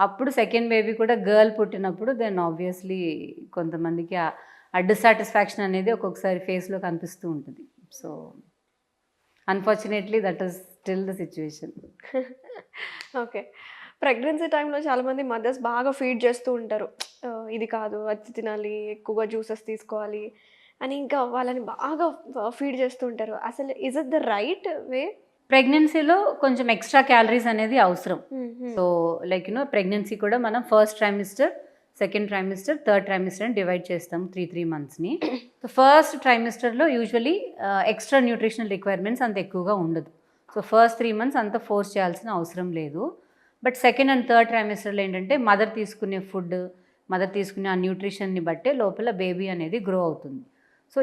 అప్పుడు సెకండ్ బేబీ కూడా గర్ల్ పుట్టినప్పుడు దెన్ ఆబ్వియస్లీ కొంతమందికి ఆ డిస్సాటిస్ఫాక్షన్ అనేది ఒక్కొక్కసారి ఫేస్లో కనిపిస్తూ ఉంటుంది. So unfortunately that is still the situation. Okay. Pregnancy టైంలో చాలామంది మదర్స్ బాగా ఫీడ్ చేస్తూ ఉంటారు. ఇది కాదు, అది తినాలి, ఎక్కువగా జ్యూసెస్ తీసుకోవాలి అని ఇంకా వాళ్ళని బాగా ఫీడ్ చేస్తూ ఉంటారు. అసలు is it the right way? ప్రెగ్నెన్సీలో కొంచెం ఎక్స్ట్రా క్యాలరీస్ అనేది అవసరం. సో లైక్ ప్రెగ్నెన్సీ కూడా మనం first trimester, second trimester, third trimester అని డివైడ్ చేస్తాం 3 మంత్స్ని. సో ఫస్ట్ ట్రైమిస్టర్లో యూజువలీ ఎక్స్ట్రా న్యూట్రిషనల్ రిక్వైర్మెంట్స్ అంత ఎక్కువగా ఉండదు. సో ఫస్ట్ 3 మంత్స్ అంత ఫోర్స్ చేయాల్సిన అవసరం లేదు. బట్ సెకండ్ అండ్ థర్డ్ ట్రైమిస్టర్లో ఏంటంటే మదర్ తీసుకునే ఫుడ్, మదర్ తీసుకునే ఆ న్యూట్రిషన్ని బట్టే లోపల బేబీ అనేది గ్రో అవుతుంది. సో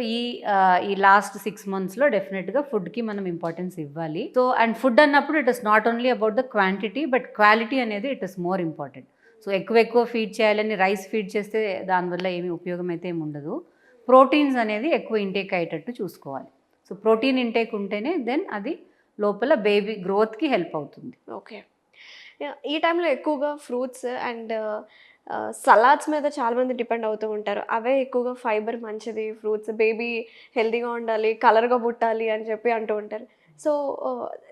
ఈ లాస్ట్ 6 మంత్స్లో డెఫినెట్గా ఫుడ్కి మనం ఇంపార్టెన్స్ ఇవ్వాలి. సో అండ్ ఫుడ్ అన్నప్పుడు it is not only about the quantity but quality అనేది it is more important. So ఎక్కువ ఫీడ్ చేయాలని రైస్ ఫీడ్ చేస్తే దానివల్ల ఏమి ఉపయోగం అయితే ఏమి ఉండదు. ప్రోటీన్స్ అనేది ఎక్కువ ఇంటేక్ అయ్యేటట్టు చూసుకోవాలి. సో ప్రోటీన్ ఇంటేక్ ఉంటేనే దెన్ అది లోపల బేబీ గ్రోత్కి హెల్ప్ అవుతుంది. ఓకే. ఈ టైంలో ఎక్కువగా ఫ్రూట్స్ అండ్ సలాడ్స్ మీద చాలామంది డిపెండ్ అవుతూ ఉంటారు. అవే ఎక్కువగా ఫైబర్ మంచిది, ఫ్రూట్స్ బేబీ హెల్తీగా ఉండాలి, కలర్గా పుట్టాలి అని చెప్పి అంటూ ఉంటారు. సో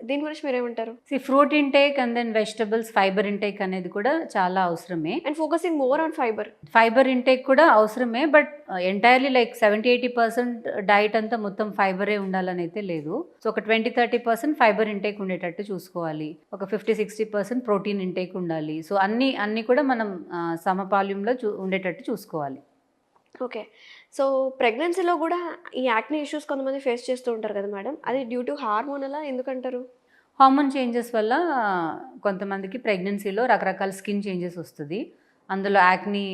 దీని గురించి మీరేమంటారు? Fruit intake and then vegetables, fibre intake అనేది కూడా చాలా అవసరమే. And focusing more on fibre. Fibre intake కూడా అవసరమే, బట్ ఎంటైర్లీ లైక్ 70-80% డైట్ అంతా మొత్తం ఫైబరే ఉండాలని అయితే లేదు. సో ఒక 20-30% ఫైబర్ ఇంటేక్ ఉండేటట్టు చూసుకోవాలి. ఒక 50-60% ప్రోటీన్ ఇంటేక్ ఉండాలి. సో అన్నీ కూడా మనం సమపాల్యంలో ఉండేటట్టు చూసుకోవాలి. ఓకే. సో ప్రెగ్నెన్సీలో కూడా ఈ యాక్నే ఇష్యూస్ కొంతమంది ఫేస్ చేస్తూ ఉంటారు కదా మేడం, అది డ్యూ టు హార్మోనలా ఎందుకంటారు? హార్మోన్ చేంజెస్ వల్ల కొంతమందికి ప్రెగ్నెన్సీలో రకరకాల స్కిన్ చేంజెస్ వస్తుంది. అందులో యాక్నీ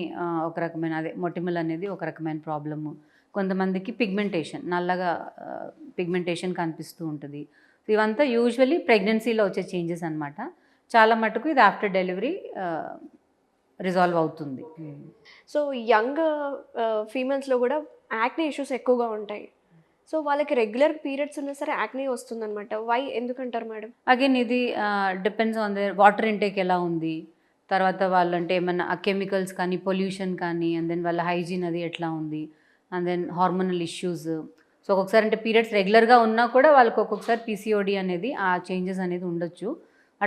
ఒక రకమైన అదే మొటిమలు అనేది ఒక రకమైన ప్రాబ్లము. కొంతమందికి పిగ్మెంటేషన్, నల్లగా పిగ్మెంటేషన్ కనిపిస్తూ ఉంటుంది. ఇవంతా యూజువల్లీ ప్రెగ్నెన్సీలో వచ్చే చేంజెస్ అనమాట. చాలా మటుకు ఇది ఆఫ్టర్ డెలివరీ రిజాల్వ్ అవుతుంది. సో యంగ్ ఫీమేల్స్లో కూడా యాక్నే ఇష్యూస్ ఎక్కువగా ఉంటాయి. సో వాళ్ళకి రెగ్యులర్ పీరియడ్స్ ఉన్నా సరే యాక్నే వస్తుందన్నమాట. వై ఎందుకంటారు మేడం? అగైన్ ఇది depends on their water intake ఎలా ఉంది, తర్వాత వాళ్ళంటే ఏమన్నా కెమికల్స్ కానీ పొల్యూషన్ కానీ, అండ్ దెన్ వాళ్ళ హైజీన్ అది ఎట్లా ఉంది, and then hormonal issues. So ఒక్కొక్కసారి అంటే పీరియడ్స్ రెగ్యులర్గా ఉన్నా కూడా వాళ్ళకి ఒక్కొక్కసారి పీసీఓడి అనేది ఆ చేంజెస్ అనేది ఉండొచ్చు.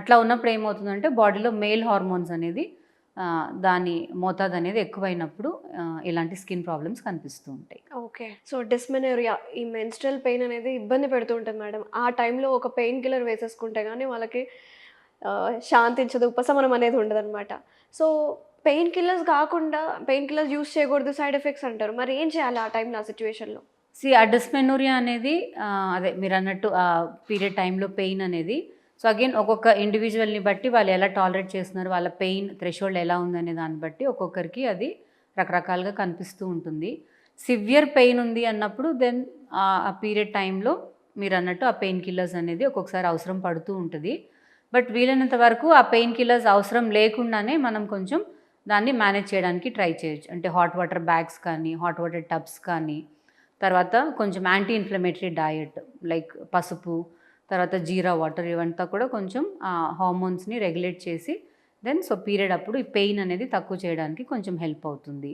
అట్లా ఉన్నప్పుడు ఏమవుతుందంటే బాడీలో మేల్ హార్మోన్స్ అనేది దాని మోతాదు అనేది ఎక్కువైనప్పుడు ఇలాంటి స్కిన్ ప్రాబ్లమ్స్ కనిపిస్తూ ఉంటాయి. ఓకే. సో డిస్మెనోరియా, ఈ మెన్స్ట్రల్ పెయిన్ అనేది ఇబ్బంది పెడుతూ ఉంటుంది మేడం. ఆ టైంలో ఒక పెయిన్ కిల్లర్ వేసేసుకుంటే కానీ వాళ్ళకి శాంతించదు, ఉపశమనం అనేది ఉండదన్నమాట. సో పెయిన్ కిల్లర్స్ కాకుండా, పెయిన్ కిల్లర్స్ యూస్ చేయకూడదు, సైడ్ ఎఫెక్ట్స్ అంటారు. మరి ఏం చేయాలి ఆ టైంలో, ఆ సిచ్యువేషన్లో? ఆ డిస్మెనోరియా అనేది అదే మీరు అన్నట్టు ఆ పీరియడ్ టైంలో పెయిన్ అనేది, సో అగైన్ ఒక్కొక్క ఇండివిజువల్ని బట్టి వాళ్ళు ఎలా టాలరేట్ చేస్తున్నారు, వాళ్ళ పెయిన్ థ్రెషోల్డ్ ఎలా ఉందనే దాన్ని బట్టి ఒక్కొక్కరికి అది రకరకాలుగా కనిపిస్తూ ఉంటుంది. సివియర్ పెయిన్ ఉంది అన్నప్పుడు దెన్ ఆ పీరియడ్ టైంలో మీరు అన్నట్టు ఆ పెయిన్ కిల్లర్స్ అనేది ఒక్కొక్కసారి అవసరం పడుతూ ఉంటుంది. బట్ వీలైనంత వరకు ఆ పెయిన్ కిల్లర్స్ అవసరం లేకుండానే మనం కొంచెం దాన్ని మేనేజ్ చేయడానికి ట్రై చేయొచ్చు. అంటే హాట్ వాటర్ బ్యాగ్స్ కానీ, హాట్ వాటర్ టబ్స్ కానీ, తర్వాత కొంచెం యాంటీ ఇన్ఫ్లమేటరీ డయట్ లైక్ పసుపు, తర్వాత జీరా వాటర్, ఇవంతా కూడా కొంచెం హార్మోన్స్ని రెగ్యులేట్ చేసి దెన్ సో పీరియడ్ అప్పుడు ఈ పెయిన్ అనేది తక్కువ చేయడానికి కొంచెం హెల్ప్ అవుతుంది.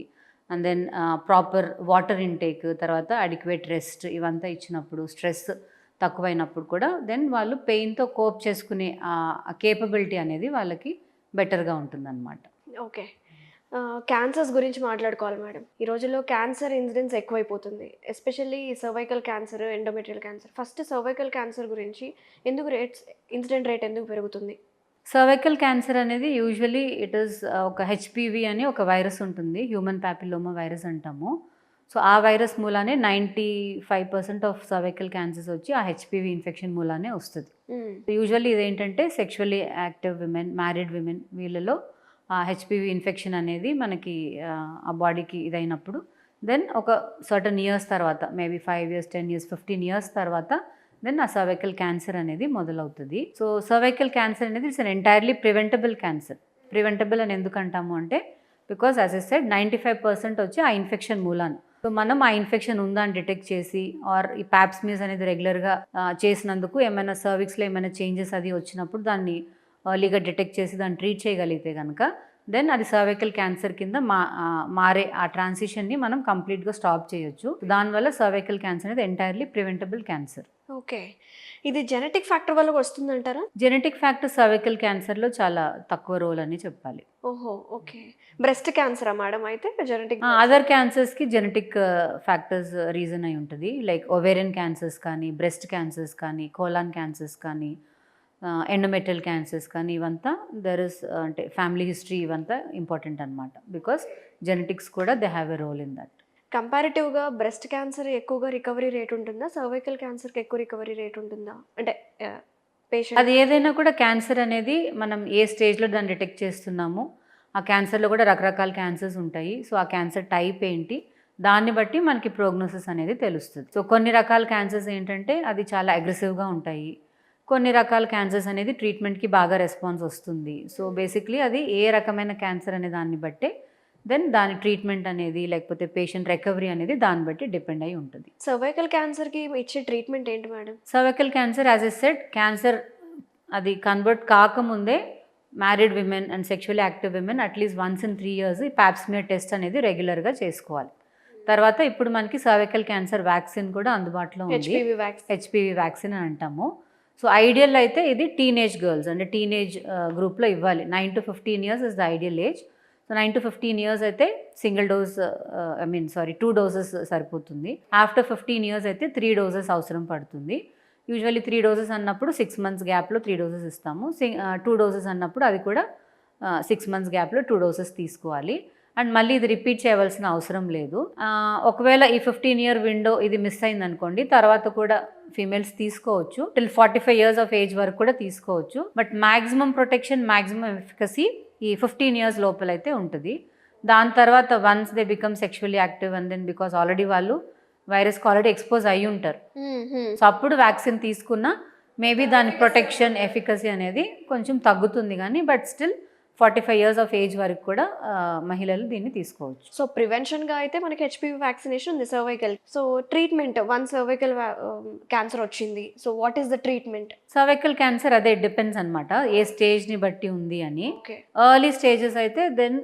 And then proper water intake, తర్వాత అడిక్వేట్ రెస్ట్, ఇవంతా ఇచ్చినప్పుడు స్ట్రెస్ తక్కువైనప్పుడు కూడా దెన్ వాళ్ళు పెయిన్తో కోప్ చేసుకునే కేపబిలిటీ అనేది వాళ్ళకి బెటర్గా ఉంటుందన్నమాట. ఓకే. క్యాన్సర్స్ గురించి మాట్లాడుకోవాలి మేడం. ఈ రోజుల్లో క్యాన్సర్ ఇన్సిడెన్స్ ఎక్కువైపోతుంది. Especially cervical cancer, endometrial cancer. First cervical cancer గురించి ఎందుకు ఇన్సిడెంట్ రేట్ ఎందుకు పెరుగుతుంది? సర్వైకల్ క్యాన్సర్ అనేది యూజువలీ ఇట్ ఈస్ ఒక హెచ్పివి అని ఒక వైరస్ ఉంటుంది, హ్యూమన్ ప్యాపిలోమా వైరస్ అంటాము. సో ఆ వైరస్ మూలానే 95% ఆఫ్ సర్వైకల్ క్యాన్సర్స్ వచ్చి ఆ హెచ్పివి ఇన్ఫెక్షన్ మూలానే వస్తుంది. యూజువల్లీ ఇదేంటంటే sexually active women, married women, వీళ్ళలో హెచ్పివి ఇన్ఫెక్షన్ అనేది మనకి ఆ బాడీకి ఇదైనప్పుడు దెన్ ఒక సర్టన్ ఇయర్స్ తర్వాత, మేబీ 5 years, 10 years, 15 years తర్వాత దెన్ ఆ సర్వైకల్ క్యాన్సర్ అనేది మొదలవుతుంది. సో సర్వైకల్ క్యాన్సర్ అనేది it's an entirely preventable cancer. Preventable అని ఎందుకు అంటాము అంటే బికాస్ యాజ్ ఎ సెడ్ 95% వచ్చి ఆ ఇన్ఫెక్షన్ మూలాన. సో మనం ఆ ఇన్ఫెక్షన్ ఉందా అని డిటెక్ట్ చేసి ఆర్ ఈ ప్యాప్స్మియర్స్ అనేది రెగ్యులర్గా చేసినందుకు ఏమైనా సర్విక్స్లో ఏమైనా చేంజెస్ అది వచ్చినప్పుడు దాన్ని ఎర్లీగా డిటెక్ట్ చేసి దాన్ని ట్రీట్ చేయగలిగితే కనుక దెన్ అది సర్వైకల్ క్యాన్సర్ కింద మారే ఆ ట్రాన్సిషన్ని మనం కంప్లీట్గా స్టాప్ చేయొచ్చు. దానివల్ల సర్వైకల్ క్యాన్సర్ అనేది ఎంటైర్లీ ప్రివెంటబుల్ క్యాన్సర్. ఓకే. ఇది జెనెటిక్ ఫ్యాక్టర్ వల్ల వస్తుందంటారా? జెనెటిక్ ఫ్యాక్టర్ సర్వైకల్ క్యాన్సర్లో చాలా తక్కువ రోల్ అని చెప్పాలి. ఓహో, ఓకే. బ్రెస్ట్ క్యాన్సరా మేడం అయితే జెనెటిక్? అదర్ క్యాన్సర్స్కి జెనెటిక్ ఫ్యాక్టర్స్ రీజన్ అయి ఉంటుంది. లైక్ ఓవేరియన్ క్యాన్సర్స్ కానీ, బ్రెస్ట్ క్యాన్సర్స్ కానీ, కోలాన్ క్యాన్సర్స్ కానీ, ఎండోమెట్రియల్ క్యాన్సర్స్ కానీ, ఇవంతా దెర్ ఇస్ అంటే ఫ్యామిలీ హిస్టరీ ఇవంతా ఇంపార్టెంట్ అనమాట. బికాస్ జెనెటిక్స్ కూడా they have a role in that. కంపారిటివ్గా breast cancer ఎక్కువగా రికవరీ రేట్ ఉంటుందా, సర్వైకల్ క్యాన్సర్కి ఎక్కువ రికవరీ రేట్ ఉంటుందా? అంటే పేషెంట్ అది ఏదైనా కూడా క్యాన్సర్ అనేది మనం ఏ స్టేజ్లో దాన్ని డిటెక్ట్ చేస్తున్నామో, ఆ క్యాన్సర్లో కూడా రకరకాల క్యాన్సర్స్ ఉంటాయి. సో ఆ క్యాన్సర్ టైప్ ఏంటి, దాన్ని బట్టి మనకి ప్రోగ్నోసిస్ అనేది తెలుస్తుంది. సో కొన్ని రకాల క్యాన్సర్స్ ఏంటంటే అది చాలా అగ్రెసివ్గా ఉంటాయి, కొన్ని రకాల క్యాన్సర్స్ అనేది ట్రీట్మెంట్కి బాగా రెస్పాన్స్ వస్తుంది. సో బేసిక్లీ అది ఏ రకమైన క్యాన్సర్ అనే దాన్ని బట్టే దెన్ దాని ట్రీట్మెంట్ అనేది లేకపోతే పేషెంట్ రికవరీ అనేది దాన్ని బట్టి డిపెండ్ అయి ఉంటుంది. సర్వైకల్ క్యాన్సర్కి ఇచ్చే ట్రీట్మెంట్ ఏంటి madam? Cervical cancer as a said cancer అది కన్వర్ట్ కాకముందే married women and sexually active women at least once in 3 years ఈ ప్యాప్స్మియర్ టెస్ట్ అనేది రెగ్యులర్గా చేసుకోవాలి. తర్వాత ఇప్పుడు మనకి సర్వైకల్ క్యాన్సర్ వ్యాక్సిన్ కూడా అందుబాటులో ఉంది, హెచ్పివి వ్యాక్సిన్ అని అంటాము. సో ఐడియల్ అయితే ఇది టీనేజ్ గర్ల్స్ అంటే టీనేజ్ గ్రూప్లో ఇవ్వాలి. 9 to 15 years is the ideal age. So 9 to 15 years అయితే సింగిల్ డోస్ 2 డోసెస్ సరిపోతుంది. ఆఫ్టర్ 15 ఇయర్స్ అయితే 3 డోసెస్ అవసరం పడుతుంది. యూజువల్లీ 3 డోసెస్ అన్నప్పుడు 6 months గ్యాప్లో 3 డోసెస్ ఇస్తాము. 2 డోసెస్ అన్నప్పుడు అది కూడా 6 months గ్యాప్లో 2 డోసెస్ తీసుకోవాలి. అండ్ మళ్ళీ ఇది రిపీట్ చేయవలసిన అవసరం లేదు. ఒకవేళ ఈ 15 year విండో ఇది మిస్ అయింది అనుకోండి, తర్వాత కూడా ఫీమేల్స్ తీసుకోవచ్చు. టిల్ 45 years ఆఫ్ ఏజ్ వరకు కూడా తీసుకోవచ్చు. But maximum protection, maximum efficacy ఈ 15 years లోపలైతే ఉంటుంది. దాని తర్వాత once they become sexually active and then because already వాళ్ళు వైరస్కి ఆల్రెడీ ఎక్స్పోజ్ అయ్యి ఉంటారు. సో అప్పుడు వ్యాక్సిన్ తీసుకున్న మేబీ దాని ప్రొటెక్షన్, ఎఫికసీ అనేది కొంచెం తగ్గుతుంది కానీ but still 45 years of age వరకు కూడా మహిళలు దీన్ని తీసుకోవచ్చు. సో ప్రివెన్షన్గా అయితే మనకి హెచ్పివి వ్యాక్సినేషన్ ఉంది, cervical. So treatment, one cervical cancer వచ్చింది, so what is the treatment? Cervical cancer అదే డిపెండ్స్ అనమాట, ఏ స్టేజ్ని బట్టి ఉంది అని. ఓకే. ఎర్లీ స్టేజెస్ అయితే దెన్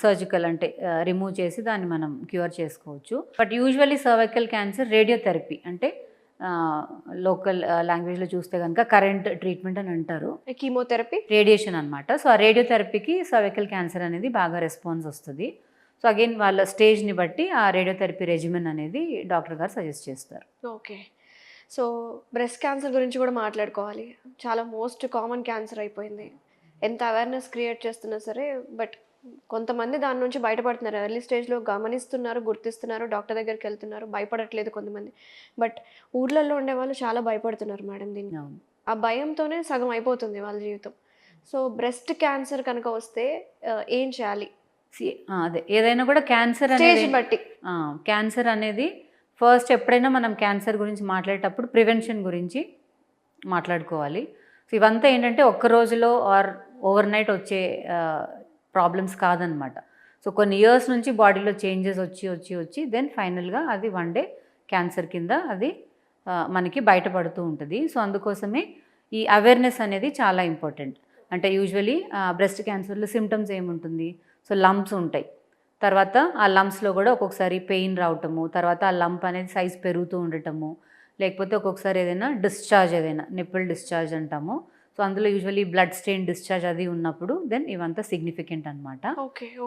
సర్జికల్ అంటే రిమూవ్ చేసి దాన్ని మనం క్యూర్ చేసుకోవచ్చు. But usually cervical cancer radiotherapy అంటే లోకల్ లాంగ్వేజ్లో చూస్తే కనుక కరెంట్ ట్రీట్మెంట్ అని అంటారు. కీమోథెరపీ, రేడియేషన్ అనమాట. సో ఆ రేడియోథెరపీకి సర్వైకల్ క్యాన్సర్ అనేది బాగా రెస్పాన్స్ వస్తుంది. సో అగైన్ వాళ్ళ స్టేజ్ని బట్టి ఆ రేడియోథెరపీ రెజిమెన్ అనేది డాక్టర్ గారు సజెస్ట్ చేస్తారు. ఓకే. సో బ్రెస్ట్ క్యాన్సర్ గురించి కూడా మాట్లాడుకోవాలి. చాలా మోస్ట్ కామన్ క్యాన్సర్ అయిపోయింది. ఎంత అవేర్నెస్ క్రియేట్ చేస్తున్నా సరే బట్ కొంతమంది దాని నుంచి బయటపడుతున్నారు. ఎర్లీ స్టేజ్లో గమనిస్తున్నారు, గుర్తిస్తున్నారు, డాక్టర్ దగ్గరికి వెళ్తున్నారు, భయపడట్లేదు కొంతమంది. బట్ ఊర్లలో ఉండే వాళ్ళు చాలా భయపడుతున్నారు మేడం దీన్ని. ఆ భయంతోనే సగం అయిపోతుంది వాళ్ళ జీవితం. సో బ్రెస్ట్ క్యాన్సర్ కనుక వస్తే ఏం చేయాలి? అదే ఏదైనా కూడా క్యాన్సర్ స్టేజ్ అనేది బట్టి. క్యాన్సర్ అనేది ఫస్ట్ ఎప్పుడైనా మనం క్యాన్సర్ గురించి మాట్లాడేటప్పుడు ప్రివెన్షన్ గురించి మాట్లాడుకోవాలి. సో ఇవంతా ఏంటంటే ఒక్క రోజులో ఆర్ ఓవర్ నైట్ వచ్చే ప్రాబ్లమ్స్ కాదనమాట. సో కొన్ని ఇయర్స్ నుంచి బాడీలో చేంజెస్ వచ్చి దెన్ ఫైనల్గా అది వన్ డే క్యాన్సర్ కింద అది మనకి బయటపడుతూ ఉంటుంది. సో అందుకోసమే ఈ అవేర్నెస్ అనేది చాలా ఇంపార్టెంట్. అంటే యూజువలీ బ్రెస్ట్ క్యాన్సర్లో సిమ్టమ్స్ ఏముంటుంది, సో లంప్స్ ఉంటాయి. తర్వాత ఆ లంప్స్లో కూడా ఒక్కొక్కసారి పెయిన్ రావటము, తర్వాత ఆ లంప్ అనేది సైజ్ పెరుగుతూ ఉండటము, లేకపోతే ఒక్కొక్కసారి ఏదైనా డిశ్చార్జ్, ఏదైనా నిప్పుల్ డిశ్చార్జ్ అంటాము. సో అందులో యూజువల్లీ బ్లడ్ స్టెయిన్ డిశ్చార్జ్ అది ఉన్నప్పుడు దెన్ ఇవంతా సిగ్నిఫికెంట్ అనమాట.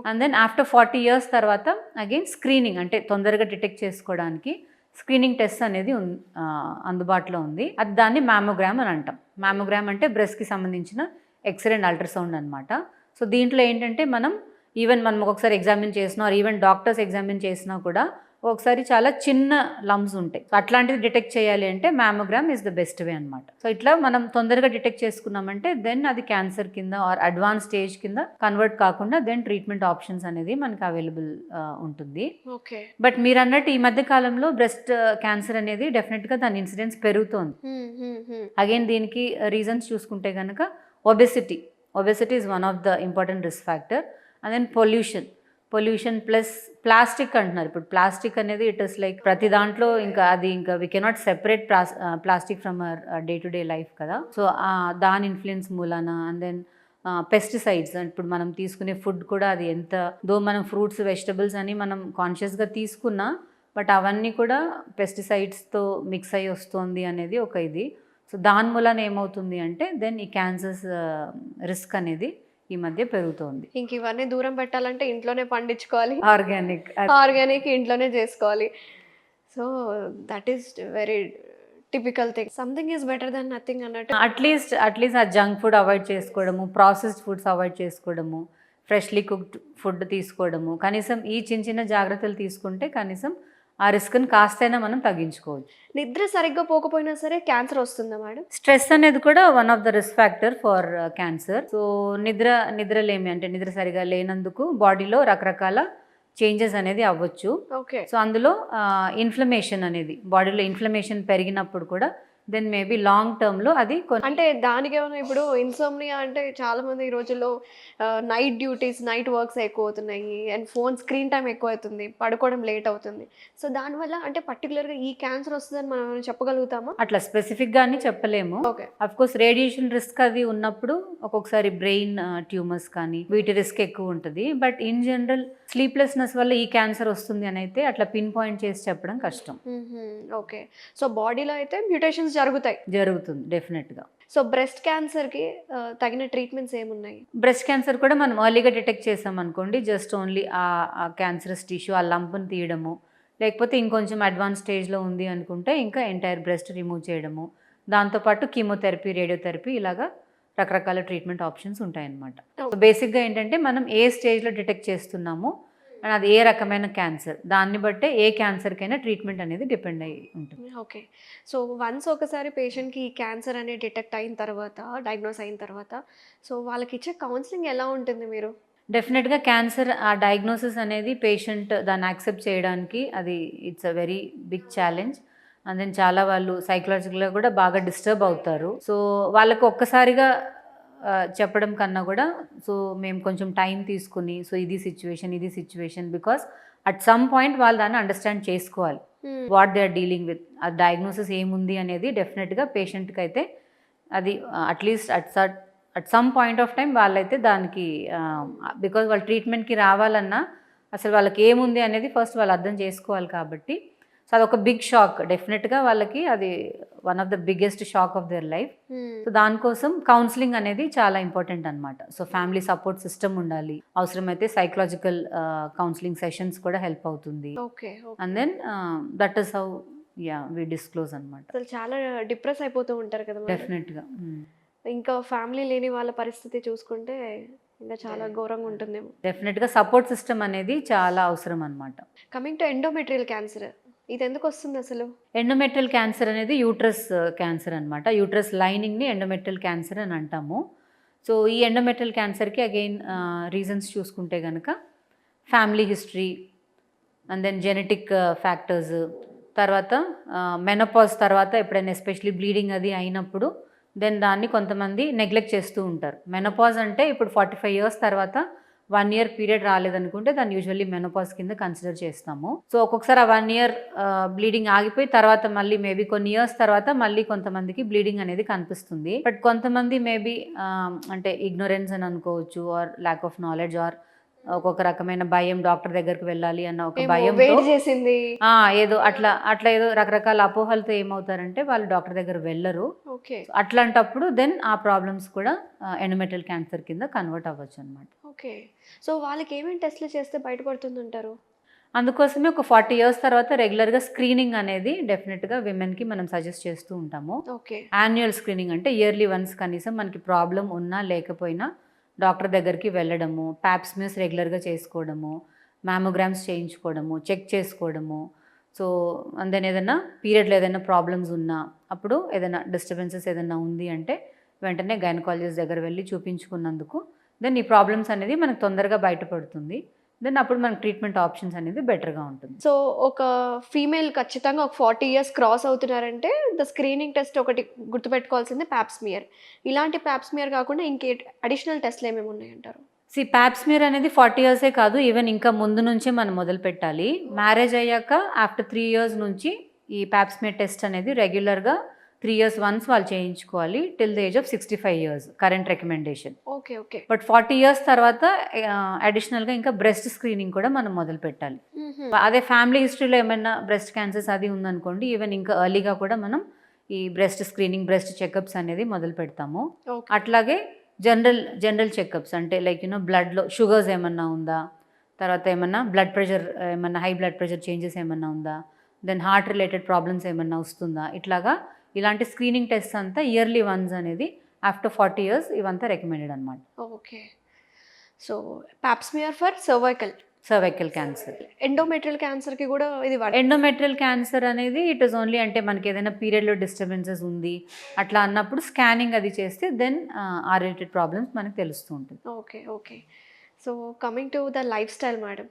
అండ్ దెన్ ఆఫ్టర్ 40 years తర్వాత అగైన్ స్క్రీనింగ్ అంటే తొందరగా డిటెక్ట్ చేసుకోవడానికి స్క్రీనింగ్ టెస్ట్ అనేది అందుబాటులో ఉంది. అది దాన్ని మ్యామోగ్రామ్ అని అంటాం. మ్యామోగ్రామ్ అంటే బ్రెస్ట్కి సంబంధించిన ఎక్స్రే అండ్ అల్ట్రాసౌండ్ అనమాట. సో దీంట్లో ఏంటంటే మనం ఒక్కొక్కసారి ఎగ్జామిన్ చేసినా ఆర్ ఈవెన్ డాక్టర్స్ ఎగ్జామిన్ చేసినా కూడా ఒకసారి చాలా చిన్న లంప్స్ ఉంటాయి. సో అట్లాంటిది డిటెక్ట్ చేయాలి అంటే mammogram is the best way అనమాట. సో ఇట్లా మనం తొందరగా డిటెక్ట్ చేసుకున్నామంటే దెన్ అది క్యాన్సర్ కింద ఆర్ అడ్వాన్స్ స్టేజ్ కింద కన్వర్ట్ కాకుండా దెన్ ట్రీట్మెంట్ ఆప్షన్స్ అనేది మనకి అవైలబుల్ ఉంటుంది. ఓకే. బట్ మీరు అన్నట్టు ఈ మధ్య కాలంలో బ్రెస్ట్ క్యాన్సర్ అనేది డెఫినెట్గా దాని ఇన్సిడెన్స్ పెరుగుతోంది. అగైన్ దీనికి రీజన్స్ చూసుకుంటే కనుక obesity is one of the important risk factor. And then pollution plus plastic అంటున్నారు. ఇప్పుడు ప్లాస్టిక్ అనేది ఇట్ ఇస్ లైక్ ప్రతి దాంట్లో ఇంకా we cannot separate plastic from our day to day life కదా. సో దాని ఇన్ఫ్లుయెన్స్ మూలాన అండ్ దెన్ పెస్టిసైడ్స్, ఇప్పుడు మనం తీసుకునే ఫుడ్ కూడా అది ఎంత మనం ఫ్రూట్స్ వెజిటబుల్స్ అని మనం కాన్షియస్గా తీసుకున్నా బట్ అవన్నీ కూడా పెస్టిసైడ్స్తో మిక్స్ అయ్యి వస్తుంది అనేది ఒక ఇది. సో దాని మూలాన ఏమవుతుంది అంటే దెన్ ఈ క్యాన్సర్స్ రిస్క్ అనేది ఈ మధ్య పెరుగుతోంది. ఇంక ఇవన్నీ దూరం పెట్టాలంటే ఇంట్లోనే పండించుకోవాలి, ఆర్గానిక్ ఇంట్లోనే చేసుకోవాలి. So that is very typical thing. Something is better than nothing అన్నట్టు. అట్లీస్ట్ ఆ జంక్ ఫుడ్ అవాయిడ్ చేసుకోవడము, ప్రాసెస్డ్ ఫుడ్స్ అవాయిడ్ చేసుకోవడము, ఫ్రెష్లీ కుక్డ్ ఫుడ్ తీసుకోవడము, కనీసం ఈ చిన్న జాగ్రత్తలు తీసుకుంటే కనీసం ఆ రిస్క్ని కాస్తైనా మనం తగ్గించుకోవచ్చు. నిద్ర సరిగ్గా పోకపోయినా సరే క్యాన్సర్ వస్తుందా మేడం? స్ట్రెస్ అనేది కూడా one of the risk factor for cancer. So నిద్రలేమి అంటే నిద్ర సరిగా లేనందుకు బాడీలో రకరకాల చేంజెస్ అనేది అవ్వచ్చు. ఓకే. సో అందులో ఇన్ఫ్లమేషన్ అనేది బాడీలో ఇన్ఫ్లమేషన్ పెరిగినప్పుడు కూడా దెన్ మేబీ లాంగ్ టర్మ్లో అది అంటే దానికి ఏమైనా ఇప్పుడు ఇన్సోమ్నియా అంటే చాలా మంది ఈ రోజుల్లో నైట్ డ్యూటీస్, నైట్ వర్క్స్ ఎక్కువ అవుతున్నాయి అండ్ ఫోన్ స్క్రీన్ టైం ఎక్కువ అవుతుంది, పడుకోవడం లేట్ అవుతుంది. సో దానివల్ల అంటే పర్టికులర్గా ఈ క్యాన్సర్ వస్తుందని మనం చెప్పగలుగుతామా? అట్లా స్పెసిఫిక్గా అని చెప్పలేము. Okay. Of course radiation risk అది ఉన్నప్పుడు ఒక్కొక్కసారి బ్రెయిన్ ట్యూమర్స్ కానీ వీటి రిస్క్ ఎక్కువ ఉంటుంది. బట్ ఇన్ జనరల్ స్లీప్లెస్నెస్ వల్ల ఈ క్యాన్సర్ వస్తుంది అని అయితే అట్లా పిన్ పాయింట్ చేసి చెప్పడం కష్టం. ఓకే. సో బాడీలో అయితే మ్యూటేషన్స్ జరుగుతాయి. జరుగుతుంది డెఫినెట్గా. సో బ్రెస్ట్ క్యాన్సర్కి తగిన ట్రీట్మెంట్స్ ఏమున్నాయి? బ్రెస్ట్ క్యాన్సర్ కూడా మనం ఎర్లీగా డిటెక్ట్ చేసాం అనుకోండి, జస్ట్ ఓన్లీ ఆ క్యాన్సరస్ టిష్యూ ఆ లంప్ని తీయడము, లేకపోతే ఇంకొంచెం అడ్వాన్స్ స్టేజ్లో ఉంది అనుకుంటే ఇంకా ఎంటైర్ బ్రెస్ట్ రిమూవ్ చేయడము, దాంతోపాటు కీమోథెరపీ, రేడియోథెరపీ ఇలాగా రకరకాల ట్రీట్మెంట్ ఆప్షన్స్ ఉంటాయన్నమాట. సో బేసిక్గా ఏంటంటే మనం ఏ స్టేజ్లో డిటెక్ట్ చేస్తున్నామో అండ్ అది ఏ రకమైన క్యాన్సర్, దాన్ని బట్టే ఏ క్యాన్సర్కైనా ట్రీట్మెంట్ అనేది డిపెండ్ అయ్యి ఉంటుంది. ఓకే. సో వన్స్ ఒకసారి పేషెంట్కి ఈ క్యాన్సర్ అనేది డిటెక్ట్ అయిన తర్వాత, డయాగ్నోస్ అయిన తర్వాత, సో వాళ్ళకి ఇచ్చే కౌన్సిలింగ్ ఎలా ఉంటుంది మీరు? డెఫినెట్గా క్యాన్సర్ ఆ డయాగ్నోసిస్ అనేది పేషెంట్ దాన్ని యాక్సెప్ట్ చేయడానికి అది it's a very big challenge. And then చాలా వాళ్ళు సైకలాజికల్గా కూడా బాగా డిస్టర్బ్ అవుతారు. సో వాళ్ళకు ఒక్కసారిగా చెప్పడం కన్నా కూడా సో మేము కొంచెం టైం తీసుకుని సో ఇది situation because at some point వాళ్ళు దాన్ని అండర్స్టాండ్ చేసుకోవాలి what they are dealing with. ఆ డయాగ్నోసిస్ ఏముంది అనేది డెఫినెట్గా పేషెంట్కి అయితే అది at least at some point of time వాళ్ళైతే దానికి బికాజ్ వాళ్ళ ట్రీట్మెంట్కి రావాలన్నా అసలు వాళ్ళకి ఏముంది అనేది ఫస్ట్ వాళ్ళు అర్థం చేసుకోవాలి కాబట్టి సో అదొక బిగ్ షాక్. డెఫినెట్గా వాళ్ళకి అది one of the biggest shock of their life. So దానికోసం కౌన్సిలింగ్ అనేది చాలా ఇంపార్టెంట్ అనమాట. సో ఫ్యామిలీ సపోర్ట్ సిస్టమ్ ఉండాలి, అవసరమైతే సైకలాజికల్ కౌన్సిలింగ్ సెషన్స్ కూడా హెల్ప్ అవుతుంది. And then that is how we disclose అనమాట. అసలు చాలా డిప్రెస్ అయిపోతూ ఉంటారు కదా. డెఫినెట్గా. ఇంకా ఫ్యామిలీ లేని వాళ్ళ పరిస్థితి చూసుకుంటే ఇంకా చాలా ఘోరంగా ఉంటుందేమో. డెఫినెట్గా సపోర్ట్ సిస్టమ్ అనేది చాలా అవసరం అనమాట. కమింగ్ టు ఎండోమెట్రియల్ క్యాన్సర్, ఇది ఎందుకు వస్తుంది అసలు? ఎండోమెట్రియల్ క్యాన్సర్ అనేది యూట్రస్ క్యాన్సర్ అనమాట. యూట్రస్ లైనింగ్ని ఎండోమెట్రియల్ క్యాన్సర్ అని అంటాము. సో ఈ ఎండోమెట్రియల్ క్యాన్సర్కి అగైన్ రీజన్స్ చూసుకుంటే కనుక family history and then genetic factors, తర్వాత మెనోపాజ్ తర్వాత ఎప్పుడైనా ఎస్పెషలీ బ్లీడింగ్ అది అయినప్పుడు దెన్ దాన్ని కొంతమంది నెగ్లెక్ట్ చేస్తూ ఉంటారు. మెనోపాజ్ అంటే ఇప్పుడు 45 years తర్వాత 1 year పీరియడ్ రాలేదనుకుంటే దాన్ని యూజువల్లీ మెనోపాజ్ కింద కన్సిడర్ చేస్తాము. సో ఒక్కొక్కసారి ఆ 1 year బ్లీడింగ్ ఆగిపోయి తర్వాత మళ్ళీ మేబీ కొన్ని ఇయర్స్ తర్వాత మళ్ళీ కొంతమందికి బ్లీడింగ్ అనేది కనిపిస్తుంది. బట్ కొంతమంది మేబీ అంటే ఇగ్నోరెన్స్ అని అనుకోవచ్చు, or lack of knowledge, or ఒక్కొక్క రకమైన భయం, డాక్టర్ దగ్గరికి వెళ్ళాలి అన్న ఒక భయం, ఏదో అట్లా ఏదో రకరకాల అపోహలతో ఏమవుతారంటే వాళ్ళు డాక్టర్ దగ్గర వెళ్ళరు. అట్లాంటప్పుడు దెన్ ఆ ప్రాబ్లమ్స్ కూడా ఎండోమెట్రియల్ క్యాన్సర్ కింద కన్వర్ట్ అవ్వచ్చు అనమాట. ఓకే. సో వాళ్ళకి ఏమేమి టెస్ట్లు చేస్తే బయటపడుతుందంటారు? అందుకోసమే ఒక 40 years తర్వాత రెగ్యులర్గా స్క్రీనింగ్ అనేది డెఫినెట్గా విమెన్కి మనం సజెస్ట్ చేస్తూ ఉంటాము. యాన్యువల్ స్క్రీనింగ్ అంటే ఇయర్లీ వన్స్ కనీసం మనకి ప్రాబ్లం ఉన్నా లేకపోయినా డాక్టర్ దగ్గరికి వెళ్ళడము, ప్యాప్స్మియర్స్ రెగ్యులర్గా చేసుకోవడము, మ్యామోగ్రామ్స్ చేయించుకోవడము, చెక్ చేసుకోవడము. సో అందుకని ఏదైనా పీరియడ్లో ఏదైనా ప్రాబ్లమ్స్ ఉన్నా, అప్పుడు ఏదైనా డిస్టర్బెన్సెస్ ఏదైనా ఉంది అంటే వెంటనే గైనకాలజిస్ట్ దగ్గర వెళ్ళి చూపించుకున్నందుకు దెన్ ఈ ప్రాబ్లమ్స్ అనేది మనకు తొందరగా బయటపడుతుంది. దెన్ అప్పుడు మనకు ట్రీట్మెంట్ ఆప్షన్స్ అనేది బెటర్గా ఉంటుంది. సో ఒక ఫీమేల్ ఖచ్చితంగా ఒక 40 years క్రాస్ అవుతున్నారంటే ద స్క్రీనింగ్ టెస్ట్ ఒకటి గుర్తుపెట్టుకోవాల్సింది ప్యాప్స్మియర్. ఇలాంటి ప్యాప్స్మియర్ కాకుండా ఇంకే అడిషనల్ టెస్ట్లు ఏమేమి ఉన్నాయంటారు? ప్యాప్స్మియర్ అనేది 40 years కాదు, ఈవెన్ ఇంకా ముందు నుంచే మనం మొదలు పెట్టాలి. మ్యారేజ్ అయ్యాక ఆఫ్టర్ 3 years నుంచి ఈ ప్యాప్స్మియర్ టెస్ట్ అనేది రెగ్యులర్గా 3 years వన్స్ వాళ్ళు చేయించుకోవాలి till the age of 65 years current recommendation. Okay. But 40 years తర్వాత అడిషనల్గా ఇంకా బ్రెస్ట్ స్క్రీనింగ్ కూడా మనం మొదలు పెట్టాలి. అదే ఫ్యామిలీ హిస్టరీలో ఏమైనా బ్రెస్ట్ క్యాన్సర్స్ అది ఉందనుకోండి, ఈవెన్ ఇంకా ఎర్లీగా కూడా మనం ఈ బ్రెస్ట్ స్క్రీనింగ్, బ్రెస్ట్ చెకప్స్ అనేది మొదలు పెడతాము. అట్లాగే జనరల్ చెకప్స్ అంటే లైక్ బ్లడ్లో షుగర్స్ ఏమన్నా ఉందా, తర్వాత ఏమన్నా బ్లడ్ ప్రెషర్ ఏమన్నా హై బ్లడ్ ప్రెషర్ చేంజెస్ ఏమన్నా ఉందా, దెన్ హార్ట్ రిలేటెడ్ ప్రాబ్లమ్స్ ఏమన్నా వస్తుందా, ఇలాంటి స్క్రీనింగ్ టెస్ట్ అంతా ఇయర్లీ వన్స్ అనేది ఆఫ్టర్ 40 years ఇవంతా రికమెండెడ్ అనమాట. Okay. So Pap smear for cervical cancer. Endometrial క్యాన్సర్కి కూడా ఇది ఎండోమెట్రియల్ క్యాన్సర్ అనేది ఇట్ ఈస్ ఓన్లీ అంటే మనకి ఏదైనా పీరియడ్లో డిస్టర్బెన్సెస్ ఉంది అట్లా అన్నప్పుడు స్కానింగ్ అది చేస్తే దెన్ ఆ రిలేటెడ్ ప్రాబ్లమ్స్ మనకు తెలుస్తూ ఉంటుంది. Okay. So coming to the life style madam.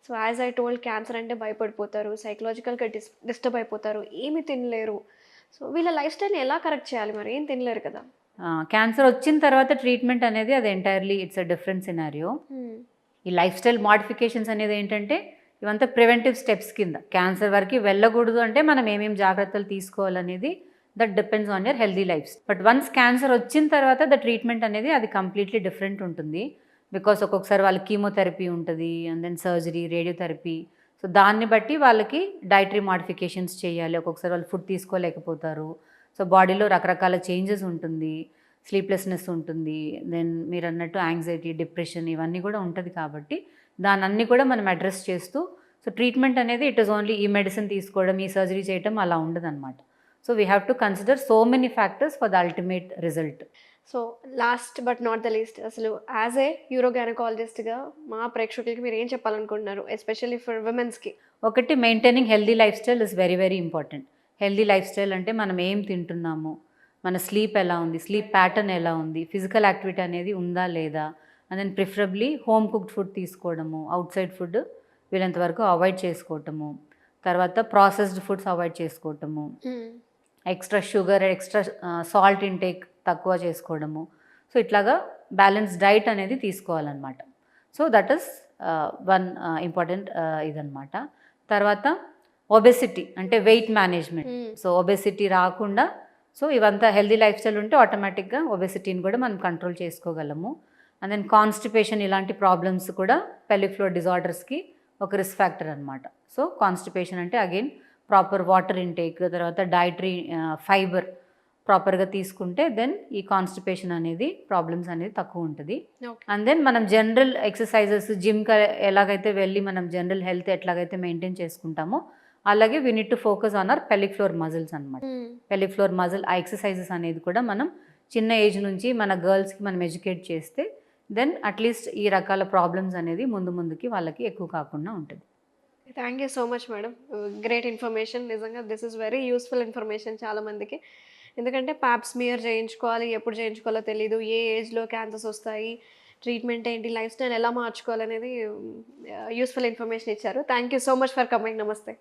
So as I told cancer అంటే భయపడిపోతారు, సైకలాజికల్గా డిస్టర్బ్ అయిపోతారు, ఏమి తినలేరు. సో వీళ్ళ లైఫ్ స్టైల్ని ఎలా కరెక్ట్ చేయాలి? మరి ఏం తినలేరు కదా. క్యాన్సర్ వచ్చిన తర్వాత ట్రీట్మెంట్ అనేది అది entirely it's a different scenario. ఈ లైఫ్ స్టైల్ మోడిఫికేషన్స్ అనేది ఏంటంటే ఇవంతా ప్రివెంటివ్ స్టెప్స్ కింద. క్యాన్సర్ వరకు వెళ్ళకూడదు అంటే మనం ఏమేమి జాగ్రత్తలు తీసుకోవాలనేది that depends on your healthy life. But once cancer వచ్చిన తర్వాత ద ట్రీట్మెంట్ అనేది అది కంప్లీట్లీ డిఫరెంట్ ఉంటుంది. బికాస్ ఒక్కొక్కసారి వాళ్ళకి కీమోథెరపీ ఉంటుంది, and then surgery, radiotherapy. So దాన్ని బట్టి వాళ్ళకి డైటరీ మాడిఫికేషన్స్ చేయాలి. ఒక్కొక్కసారి వాళ్ళు ఫుడ్ తీసుకోలేకపోతారు. సో బాడీలో రకరకాల చేంజెస్ ఉంటుంది, స్లీప్లెస్నెస్ ఉంటుంది, దెన్ మీరు అన్నట్టు యాంగ్జైటీ, డిప్రెషన్ ఇవన్నీ కూడా ఉంటుంది. కాబట్టి దాన్ని కూడా మనం అడ్రస్ చేస్తూ, సో ట్రీట్మెంట్ అనేది ఇట్ ఈస్ ఓన్లీ ఈ మెడిసిన్ తీసుకోవడం, ఈ సర్జరీ చేయడం అలా ఉండదన్నమాట. So we have to consider so many factors for the ultimate result. So last but not the least, అసలు యాజ్ ఏ యూరోగైనకాలజిస్ట్గా మా ప్రేక్షకులకి మీరు ఏం చెప్పాలనుకుంటున్నారు, ఎస్పెషల్లీ ఫర్ విమెన్స్కి? ఒకటి, maintaining healthy life style is very very important. Healthy life style అంటే మనం ఏం తింటున్నాము, మన స్లీప్ ఎలా ఉంది, స్లీప్ ప్యాటర్న్ ఎలా ఉంది, ఫిజికల్ యాక్టివిటీ అనేది ఉందా లేదా, and then preferably home cooked food తీసుకోవడము, అవుట్ సైడ్ ఫుడ్ వీళ్ళంత వరకు అవాయిడ్ చేసుకోవటము, తర్వాత ప్రాసెస్డ్ ఫుడ్స్ అవాయిడ్ చేసుకోవటము, extra sugar, extra salt intake తక్కువ చేసుకోవడము. సో ఇట్లాగా బ్యాలెన్స్ డైట్ అనేది తీసుకోవాలన్నమాట. So that is one important ఇదన్నమాట. తర్వాత ఒబెసిటీ అంటే వెయిట్ మేనేజ్మెంట్. సో ఒబెసిటీ రాకుండా, సో ఇవంతా హెల్దీ లైఫ్ స్టైల్ ఉంటే ఆటోమేటిక్గా ఒబెసిటీని కూడా మనం కంట్రోల్ చేసుకోగలము. అండ్ దెన్ కాన్స్టిపేషన్ ఇలాంటి ప్రాబ్లమ్స్ కూడా పెల్విక్ ఫ్లోర్ డిజార్డర్స్కి ఒక రిస్క్ ఫ్యాక్టర్ అనమాట. సో కాన్స్టిపేషన్ అంటే అగైన్ ప్రాపర్ వాటర్ ఇంటేక్, తర్వాత డైటరీ ఫైబర్ ప్రాపర్గా తీసుకుంటే దెన్ ఈ కాన్స్టిపేషన్ అనేది ప్రాబ్లమ్స్ అనేది తక్కువ ఉంటుంది. అండ్ దెన్ మనం జనరల్ ఎక్సర్సైజెస్, జిమ్కి ఎలాగైతే వెళ్ళి మనం జనరల్ హెల్త్ ఎట్లాగైతే మెయింటైన్ చేసుకుంటామో అలాగే we need to focus on hour pelvic floor muscles అనమాట. పెల్విక్ ఫ్లోర్ మజిల్ ఆ ఎక్సర్సైజెస్ అనేది కూడా మనం చిన్న ఏజ్ నుంచి మన గర్ల్స్కి మనం ఎడ్యుకేట్ చేస్తే దెన్ అట్లీస్ట్ ఈ రకాల ప్రాబ్లమ్స్ అనేది ముందుకి వాళ్ళకి ఎక్కువ కాకుండా ఉంటుంది. Thank you so much madam, great information. నిజంగా this is very useful information చాలామందికి. ఎందుకంటే ప్యాప్ స్మియర్ చేయించుకోవాలి, ఎప్పుడు చేయించుకోవాలో తెలీదు, ఏ ఏజ్లో క్యాన్సర్స్ వస్తాయి, ట్రీట్మెంట్ ఏంటి, లైఫ్ స్టైల్ ఎలా మార్చుకోవాలనేది యూస్ఫుల్ ఇన్ఫర్మేషన్ ఇచ్చారు. Thank you so much for coming. నమస్తే.